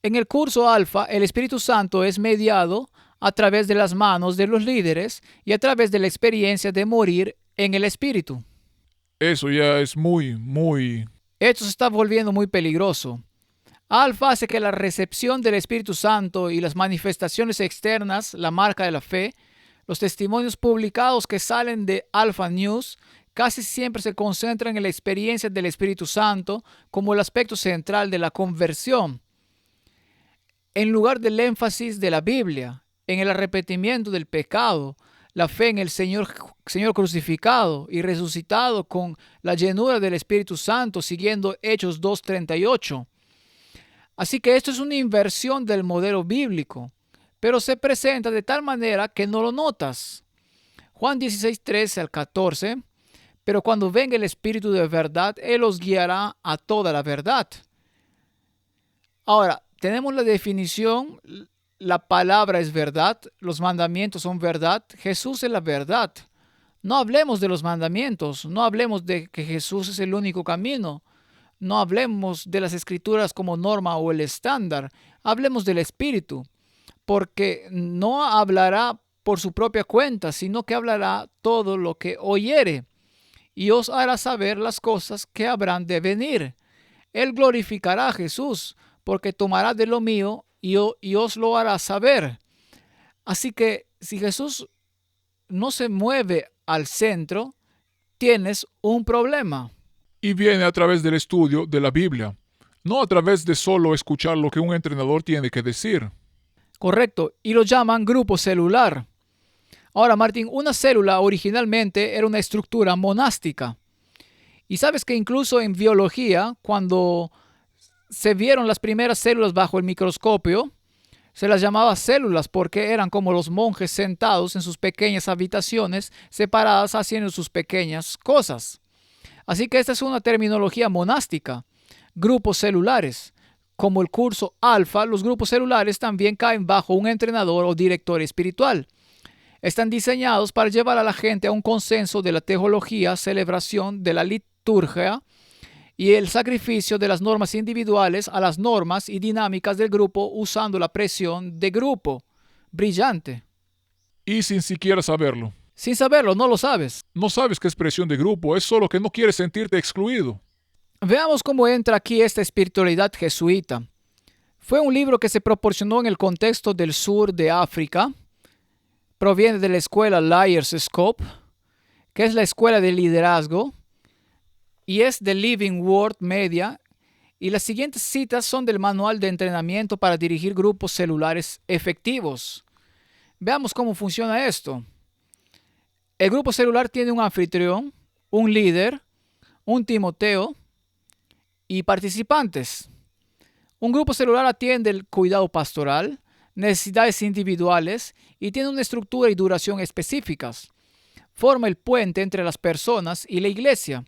en el curso Alfa, el Espíritu Santo es mediado a través de las manos de los líderes y a través de la experiencia de morir en el Espíritu. Eso ya es muy... Esto se está volviendo muy peligroso. Alfa hace que la recepción del Espíritu Santo y las manifestaciones externas, la marca de la fe, los testimonios publicados que salen de Alpha News, casi siempre se concentran en la experiencia del Espíritu Santo como el aspecto central de la conversión, en lugar del énfasis de la Biblia, en el arrepentimiento del pecado, la fe en el Señor crucificado y resucitado con la llenura del Espíritu Santo, siguiendo Hechos 2:38. Así que esto es una inversión del modelo bíblico, pero se presenta de tal manera que no lo notas. Juan 16:13 al 14. Pero cuando venga el Espíritu de verdad, Él os guiará a toda la verdad. Ahora, tenemos la definición, la palabra es verdad, los mandamientos son verdad, Jesús es la verdad. No hablemos de los mandamientos, no hablemos de que Jesús es el único camino, no hablemos de las escrituras como norma o el estándar, hablemos del Espíritu, porque no hablará por su propia cuenta, sino que hablará todo lo que oyere. y os hará saber las cosas que habrán de venir. Él glorificará a Jesús, porque tomará de lo mío y os lo hará saber. Así que si Jesús no se mueve al centro, tienes un problema. Y viene a través del estudio de la Biblia, no a través de solo escuchar lo que un entrenador tiene que decir. Correcto, y lo llaman grupo celular. Ahora, Martín, una célula originalmente era una estructura monástica. Y sabes que incluso en biología, cuando se vieron las primeras células bajo el microscopio, se las llamaba células porque eran como los monjes sentados en sus pequeñas habitaciones, separadas haciendo sus pequeñas cosas. Así que esta es una terminología monástica. Grupos celulares. Como el curso alfa, los grupos celulares también caen bajo un entrenador o director espiritual. Están diseñados para llevar a la gente a un consenso de la teología, celebración de la liturgia y el sacrificio de las normas individuales a las normas y dinámicas del grupo usando la presión de grupo. Brillante. Y sin siquiera saberlo. Sin saberlo, no lo sabes. No sabes qué es presión de grupo, es solo que no quieres sentirte excluido. Veamos cómo entra aquí esta espiritualidad jesuita. Fue un libro que se proporcionó en el contexto del sur de África. Proviene de la escuela Liars Scope, que es la escuela de liderazgo, y es de Living Word Media, y las siguientes citas son del manual de entrenamiento para dirigir grupos celulares efectivos. Veamos cómo funciona esto. El grupo celular tiene un anfitrión, un líder, un Timoteo y participantes. Un grupo celular atiende el cuidado pastoral, necesidades individuales y tiene una estructura y duración específicas. Forma el puente entre las personas y la iglesia.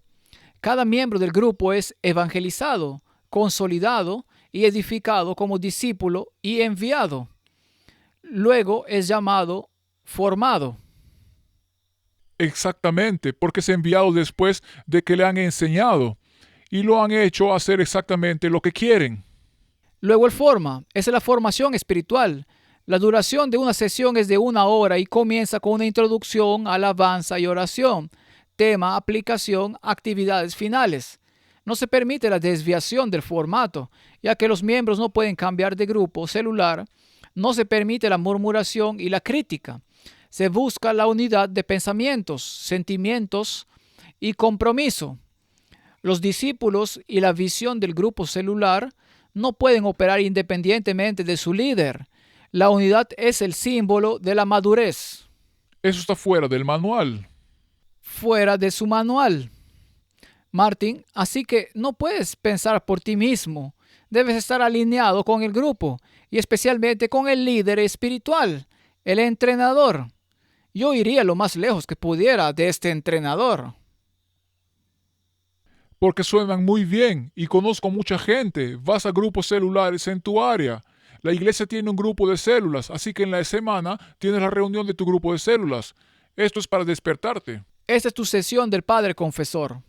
Cada miembro del grupo es evangelizado, consolidado y edificado como discípulo y enviado. Luego es llamado formado. Exactamente, porque es enviado después de que le han enseñado y lo han hecho hacer exactamente lo que quieren. Luego él forma. Esa es la formación espiritual. La duración de una sesión es de 1 hora y comienza con una introducción, alabanza y oración. Tema, aplicación, actividades finales. No se permite la desviación del formato, ya que los miembros no pueden cambiar de grupo celular. No se permite la murmuración y la crítica. Se busca la unidad de pensamientos, sentimientos y compromiso. Los discípulos y la visión del grupo celular no pueden operar independientemente de su líder. La unidad es el símbolo de la madurez. Eso está fuera del manual. Fuera de su manual. Martin, así que no puedes pensar por ti mismo. Debes estar alineado con el grupo y especialmente con el líder espiritual, el entrenador. Yo iría lo más lejos que pudiera de este entrenador. Porque suenan muy bien y conozco mucha gente. Vas a grupos celulares en tu área. La iglesia tiene un grupo de células, así que en la semana tienes la reunión de tu grupo de células. Esto es para despertarte. Esta es tu sesión del Padre Confesor.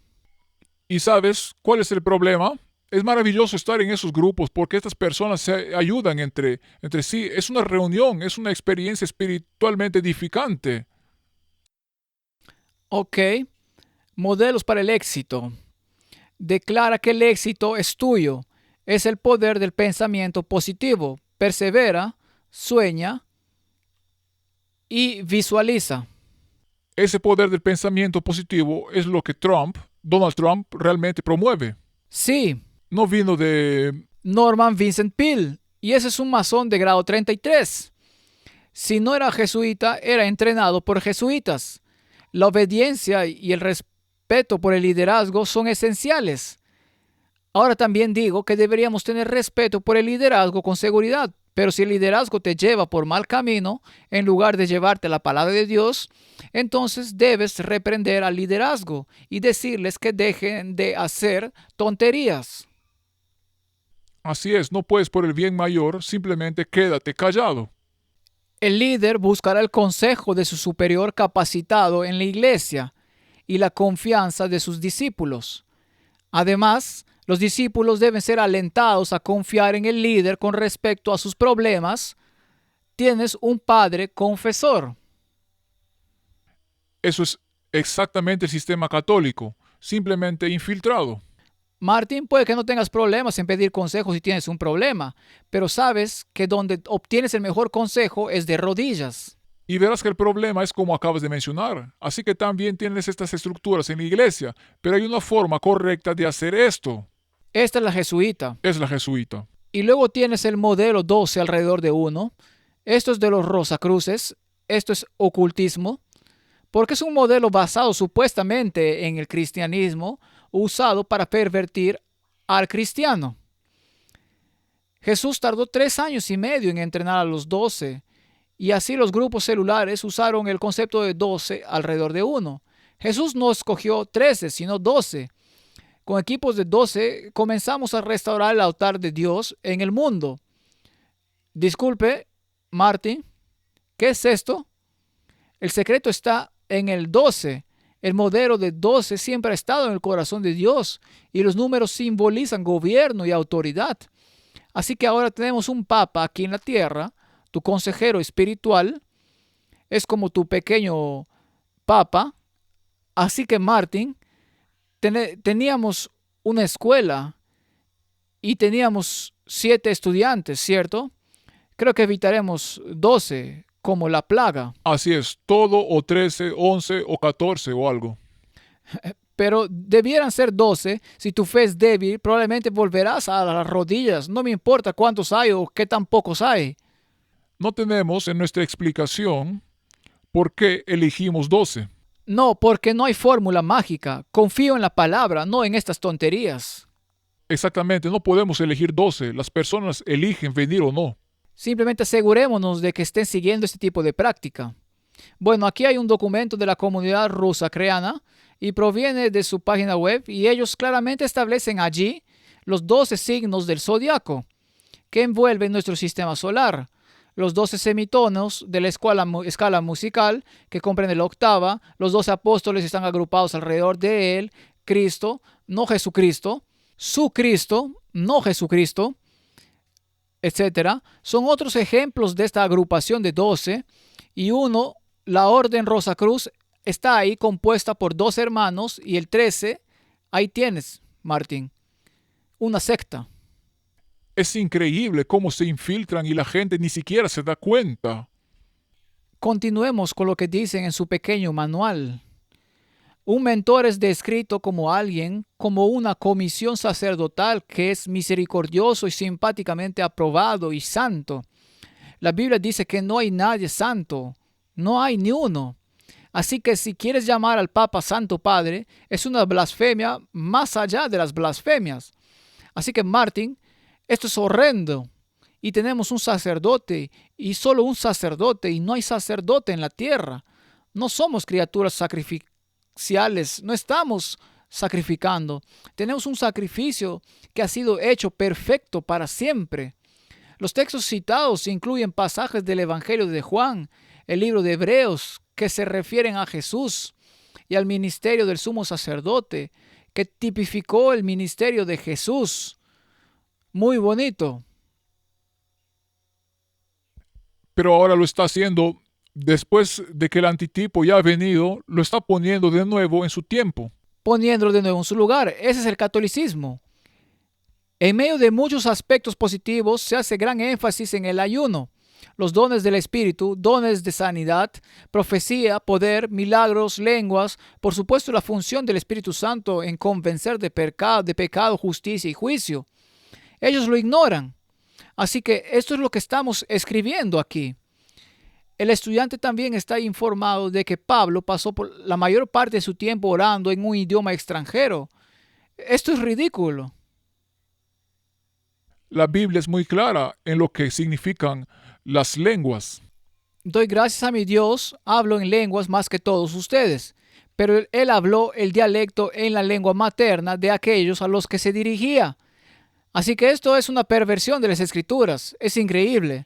¿Y sabes cuál es el problema? Es maravilloso estar en esos grupos porque estas personas se ayudan entre sí. Es una reunión, es una experiencia espiritualmente edificante. Ok. Modelos para el éxito. Declara que el éxito es tuyo. Es el poder del pensamiento positivo. Persevera, sueña y visualiza. Ese poder del pensamiento positivo es lo que Donald Trump, realmente promueve. Sí, No vino de... Norman Vincent Peale. Y ese es un masón de grado 33. Si no era jesuita, era entrenado por jesuitas. La obediencia y el respeto por el liderazgo son esenciales. Ahora también digo que deberíamos tener respeto por el liderazgo con seguridad, pero si el liderazgo te lleva por mal camino, en lugar de llevarte la palabra de Dios, entonces debes reprender al liderazgo y decirles que dejen de hacer tonterías. Así es, no puedes por el bien mayor, simplemente quédate callado. El líder buscará el consejo de su superior capacitado en la iglesia y la confianza de sus discípulos. Además, los discípulos deben ser alentados a confiar en el líder con respecto a sus problemas. Tienes un padre confesor. Eso es Exactamente el sistema católico, simplemente infiltrado. Martín, puede que no tengas problemas en pedir consejos si tienes un problema, pero sabes que donde obtienes el mejor consejo es de rodillas. Y verás que el problema es como acabas de mencionar. Así que también tienes estas estructuras en la iglesia, pero hay una forma correcta de hacer esto. Esta es la jesuita. Es la jesuita. Y luego tienes el modelo 12 alrededor de uno. Esto es de los Rosacruces. Esto es ocultismo. Porque es un modelo basado supuestamente en el cristianismo, usado para pervertir al cristiano. Jesús tardó 3 años y medio en entrenar a los 12, y así los grupos celulares usaron el concepto de 12 alrededor de uno. Jesús no escogió 13, sino 12. Con equipos de 12 comenzamos a restaurar el altar de Dios en el mundo. Disculpe, Martin, ¿qué es esto? El secreto está en el 12. El modelo de 12 siempre ha estado en el corazón de Dios y los números simbolizan gobierno y autoridad. Así que ahora tenemos un papa aquí en la tierra, tu consejero espiritual, es como tu pequeño papa. Así que Martin, teníamos una escuela y teníamos 7 estudiantes, ¿cierto? Creo que evitaremos 12 como la plaga. Así es, todo o 13, 11 o 14 o algo. Pero debieran ser 12. Si tu fe es débil, probablemente volverás a las rodillas. No me importa cuántos hay o qué tan pocos hay. No tenemos en nuestra explicación por qué elegimos 12. No, porque no hay fórmula mágica. Confío en la palabra, no en estas tonterías. Exactamente, no podemos elegir 12. Las personas eligen venir o no. Simplemente asegurémonos de que estén siguiendo este tipo de práctica. Bueno, aquí hay un documento de la comunidad rusa creana y proviene de su página web, y ellos claramente establecen allí los 12 signos del zodiaco que envuelven nuestro sistema solar. Los 12 semitonos de la escala musical que comprende la octava. Los 12 apóstoles están agrupados alrededor de él. Cristo, no Jesucristo. Su Cristo, no Jesucristo, etcétera. Son otros ejemplos de esta agrupación de 12. Y uno, la Orden Rosacruz, está ahí compuesta por 2 hermanos, y el 13, ahí tienes, Martín, una secta. Es increíble cómo se infiltran y la gente ni siquiera se da cuenta. Continuemos con lo que dicen en su pequeño manual. Un mentor es descrito como alguien, como una comisión sacerdotal que es misericordioso y simpáticamente aprobado y santo. La Biblia dice que no hay nadie santo, no hay ni uno. Así que si quieres llamar al Papa Santo Padre, es una blasfemia más allá de las blasfemias. Así que Martín, esto es horrendo. Y tenemos un sacerdote, y solo un sacerdote, y no hay sacerdote en la tierra. No somos criaturas sacrificiales, no estamos sacrificando. Tenemos un sacrificio que ha sido hecho perfecto para siempre. Los textos citados incluyen pasajes del Evangelio de Juan, el libro de Hebreos, que se refieren a Jesús y al ministerio del sumo sacerdote, que tipificó el ministerio de Jesús. Muy bonito. Pero ahora lo está haciendo después de que el antitipo ya ha venido, lo está poniendo de nuevo en su tiempo. Poniéndolo de nuevo en su lugar. Ese es el catolicismo. En medio de muchos aspectos positivos, se hace gran énfasis en el ayuno, los dones del Espíritu, dones de sanidad, profecía, poder, milagros, lenguas, por supuesto la función del Espíritu Santo en convencer de pecado, justicia y juicio. Ellos lo ignoran. Así que esto es lo que estamos escribiendo aquí. El estudiante también está informado de que Pablo pasó por la mayor parte de su tiempo orando en un idioma extranjero. Esto es ridículo. La Biblia es muy clara en lo que significan las lenguas. Doy gracias a mi Dios, hablo en lenguas más que todos ustedes, pero él habló el dialecto en la lengua materna de aquellos a los que se dirigía. Así que esto es una perversión de las Escrituras. Es increíble.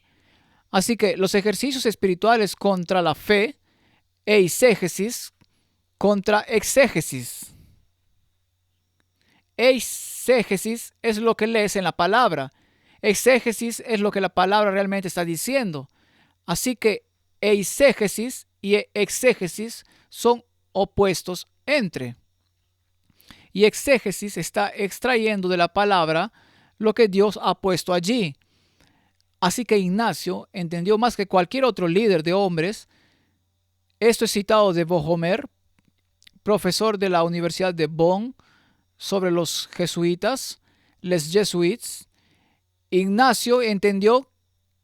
Así que los ejercicios espirituales contra la fe, eisegesis, contra exégesis. Eisegesis es lo que lees en la palabra. Exégesis es lo que la palabra realmente está diciendo. Así que eisegesis y exégesis son opuestos entre. Y exégesis está extrayendo de la palabra lo que Dios ha puesto allí. Así que Ignacio entendió más que cualquier otro líder de hombres. Esto es citado de Bohomer, profesor de la Universidad de Bonn, sobre los jesuitas, les Jesuits. Ignacio entendió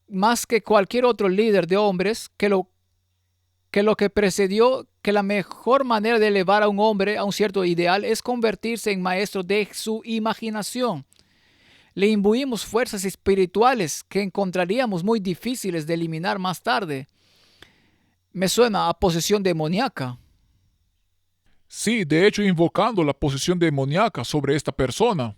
más que cualquier otro líder de hombres que lo que precedió, que la mejor manera de elevar a un hombre a un cierto ideal es convertirse en maestro de su imaginación. Le imbuimos fuerzas espirituales que encontraríamos muy difíciles de eliminar más tarde. Me suena a posesión demoníaca. Sí, de hecho invocando la posesión demoníaca sobre esta persona.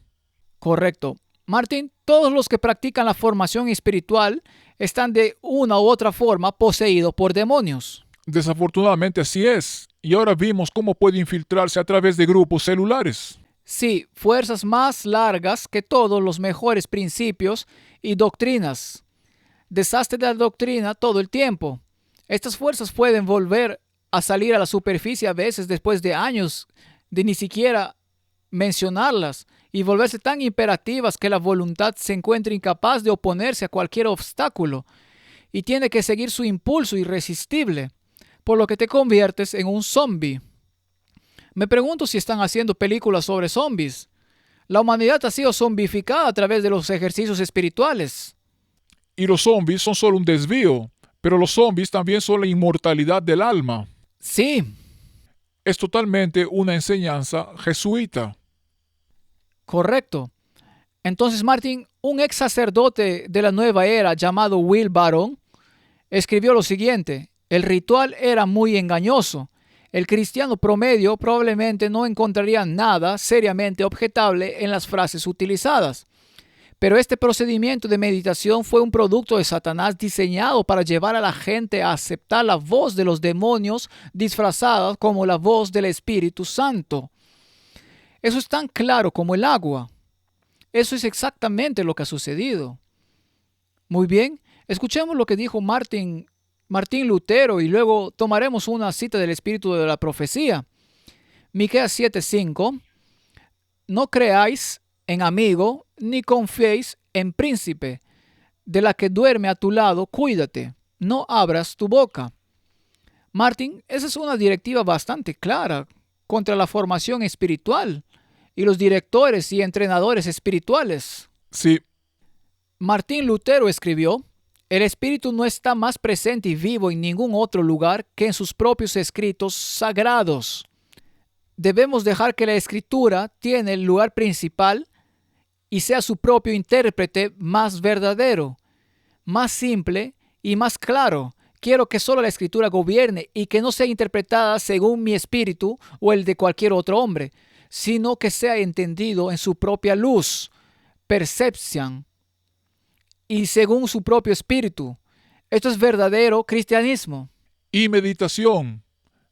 Correcto. Martín, todos los que practican la formación espiritual están de una u otra forma poseídos por demonios. Desafortunadamente así es. Y ahora vimos cómo puede infiltrarse a través de grupos celulares. Sí, fuerzas más largas que todos los mejores principios y doctrinas. Desastre de la doctrina todo el tiempo. Estas fuerzas pueden volver a salir a la superficie a veces después de años de ni siquiera mencionarlas y volverse tan imperativas que la voluntad se encuentra incapaz de oponerse a cualquier obstáculo y tiene que seguir su impulso irresistible, por lo que te conviertes en un zombie. Me pregunto si están haciendo películas sobre zombies. La humanidad ha sido zombificada a través de los ejercicios espirituales. Y los zombies son solo un desvío, pero los zombies también son la inmortalidad del alma. Sí, Es totalmente una enseñanza jesuita. correcto. Entonces, Martin, un ex sacerdote de la nueva era llamado Will Barron escribió lo siguiente: el ritual era muy engañoso. El cristiano promedio probablemente no encontraría nada seriamente objetable en las frases utilizadas. Pero este procedimiento de meditación fue un producto de Satanás diseñado para llevar a la gente a aceptar la voz de los demonios disfrazada como la voz del Espíritu Santo. Eso es tan claro como el agua. Eso es exactamente lo que ha sucedido. Muy bien, escuchemos lo que dijo Martín Lutero y luego tomaremos una cita del Espíritu de la Profecía. Miqueas 7:5. No creáis en amigo, ni confiéis en príncipe. De la que duerme a tu lado, cuídate. No abras tu boca. Martín, esa es una directiva bastante clara contra la formación espiritual y los directores y entrenadores espirituales. Sí, Martín Lutero escribió: el espíritu no está más presente y vivo en ningún otro lugar que en sus propios escritos sagrados. Debemos dejar que la escritura tiene el lugar principal y sea su propio intérprete más verdadero, más simple y más claro. Quiero que solo la escritura gobierne y que no sea interpretada según mi espíritu o el de cualquier otro hombre, sino que sea entendido en su propia luz, percepción y según su propio espíritu. Esto es verdadero cristianismo. y meditación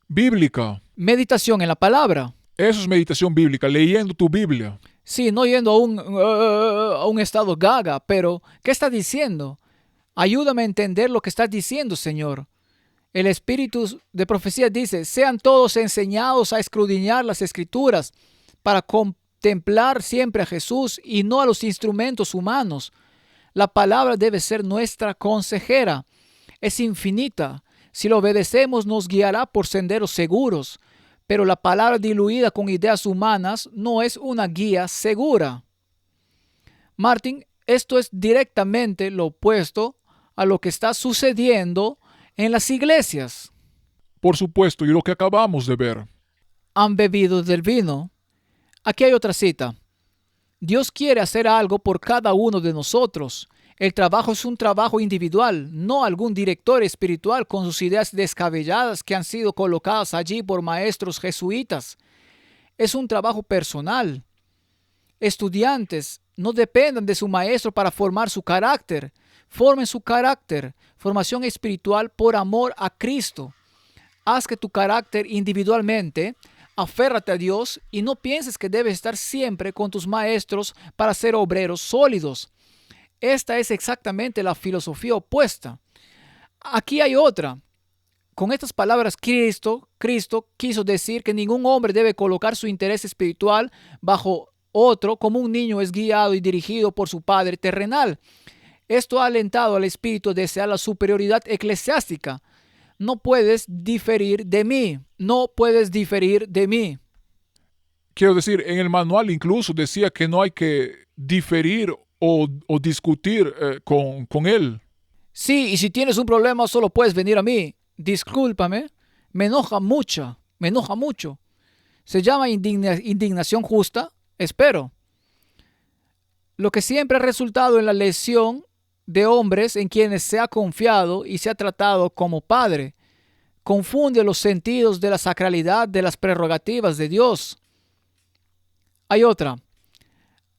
bíblica. Meditación en la palabra. Eso es meditación bíblica, leyendo tu Biblia. Sí, no yendo a un estado gaga, pero ¿qué está diciendo? Ayúdame a entender lo que estás diciendo, Señor. El Espíritu de profecía dice: sean todos enseñados a escudriñar las Escrituras para contemplar siempre a Jesús y no a los instrumentos humanos. La palabra debe ser nuestra consejera. Es infinita. Si lo obedecemos, nos guiará por senderos seguros. Pero la palabra diluida con ideas humanas no es una guía segura. Martin, esto es directamente lo opuesto a lo que está sucediendo en las iglesias. Por supuesto, y lo que acabamos de ver. Han bebido del vino. Aquí hay otra cita. Dios quiere hacer algo por cada uno de nosotros. El trabajo es un trabajo individual, no algún director espiritual con sus ideas descabelladas que han sido colocadas allí por maestros jesuitas. Es un trabajo personal. Estudiantes, no dependan de su maestro para formar su carácter. Formen su carácter, formación espiritual por amor a Cristo. Haz que tu carácter individualmente. Aférrate a Dios y no pienses que debes estar siempre con tus maestros para ser obreros sólidos. Esta es exactamente la filosofía opuesta. Aquí hay otra. Con estas palabras, Cristo quiso decir que ningún hombre debe colocar su interés espiritual bajo otro, como un niño es guiado y dirigido por su padre terrenal. Esto ha alentado al espíritu a desear la superioridad eclesiástica. No puedes diferir de mí. No puedes diferir de mí. Quiero decir, en el manual incluso decía que no hay que diferir o discutir con él. Sí, y si tienes un problema solo puedes venir a mí. Discúlpame, me enoja mucho, me enoja mucho. Se llama indignación justa, espero. Lo que siempre ha resultado en la lesión de hombres en quienes se ha confiado y se ha tratado como padre. Confunde los sentidos de la sacralidad de las prerrogativas de Dios. Hay otra.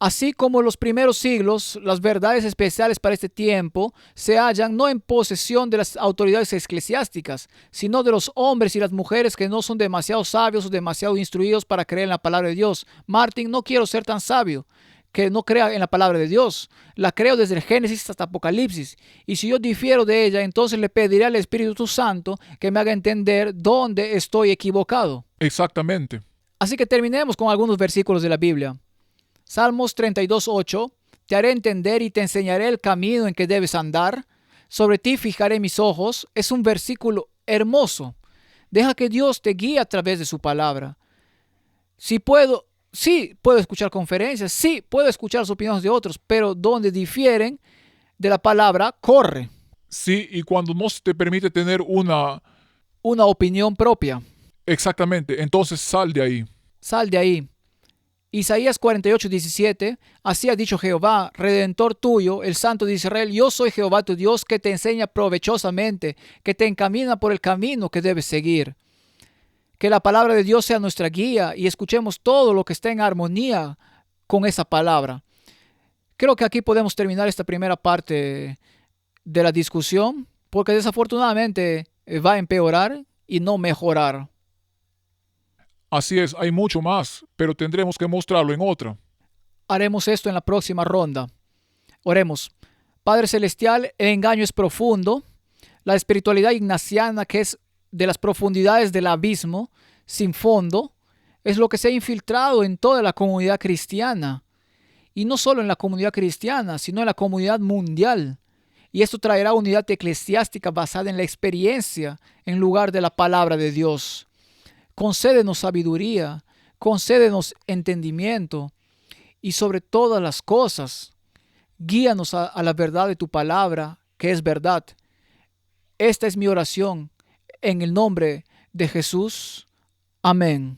Así como en los primeros siglos, las verdades especiales para este tiempo se hallan no en posesión de las autoridades eclesiásticas, sino de los hombres y las mujeres que no son demasiado sabios o demasiado instruidos para creer en la palabra de Dios. Martín, no quiero ser tan sabio que no crea en la palabra de Dios. La creo desde el Génesis hasta Apocalipsis. Y si yo difiero de ella, entonces le pediré al Espíritu Santo que me haga entender dónde estoy equivocado. Exactamente. Así que terminemos con algunos versículos de la Biblia. Salmos 32:8. Te haré entender y te enseñaré el camino en que debes andar. Sobre ti fijaré mis ojos. Es un versículo hermoso. Deja que Dios te guíe a través de su palabra. Sí puedo escuchar conferencias, sí puedo escuchar las opiniones de otros, pero donde difieren de la palabra, corre. Sí, y cuando no se te permite tener una... opinión propia. Exactamente, entonces sal de ahí. Sal de ahí. Isaías 48:17. Así ha dicho Jehová, Redentor tuyo, el Santo de Israel: yo soy Jehová tu Dios, que te enseña provechosamente, que te encamina por el camino que debes seguir. Que la palabra de Dios sea nuestra guía y escuchemos todo lo que está en armonía con esa palabra. Creo que aquí podemos terminar esta primera parte de la discusión, porque desafortunadamente va a empeorar y no mejorar. Así es, hay mucho más, pero tendremos que mostrarlo en otra. Haremos esto en la próxima ronda. Oremos. Padre Celestial, el engaño es profundo. La espiritualidad ignaciana, que es de las profundidades del abismo, sin fondo, es lo que se ha infiltrado en toda la comunidad cristiana. Y no solo en la comunidad cristiana, sino en la comunidad mundial. Y esto traerá unidad eclesiástica basada en la experiencia en lugar de la palabra de Dios. Concédenos sabiduría, concédenos entendimiento y sobre todas las cosas, guíanos a la verdad de tu palabra, que es verdad. Esta es mi oración en el nombre de Jesús. Amén.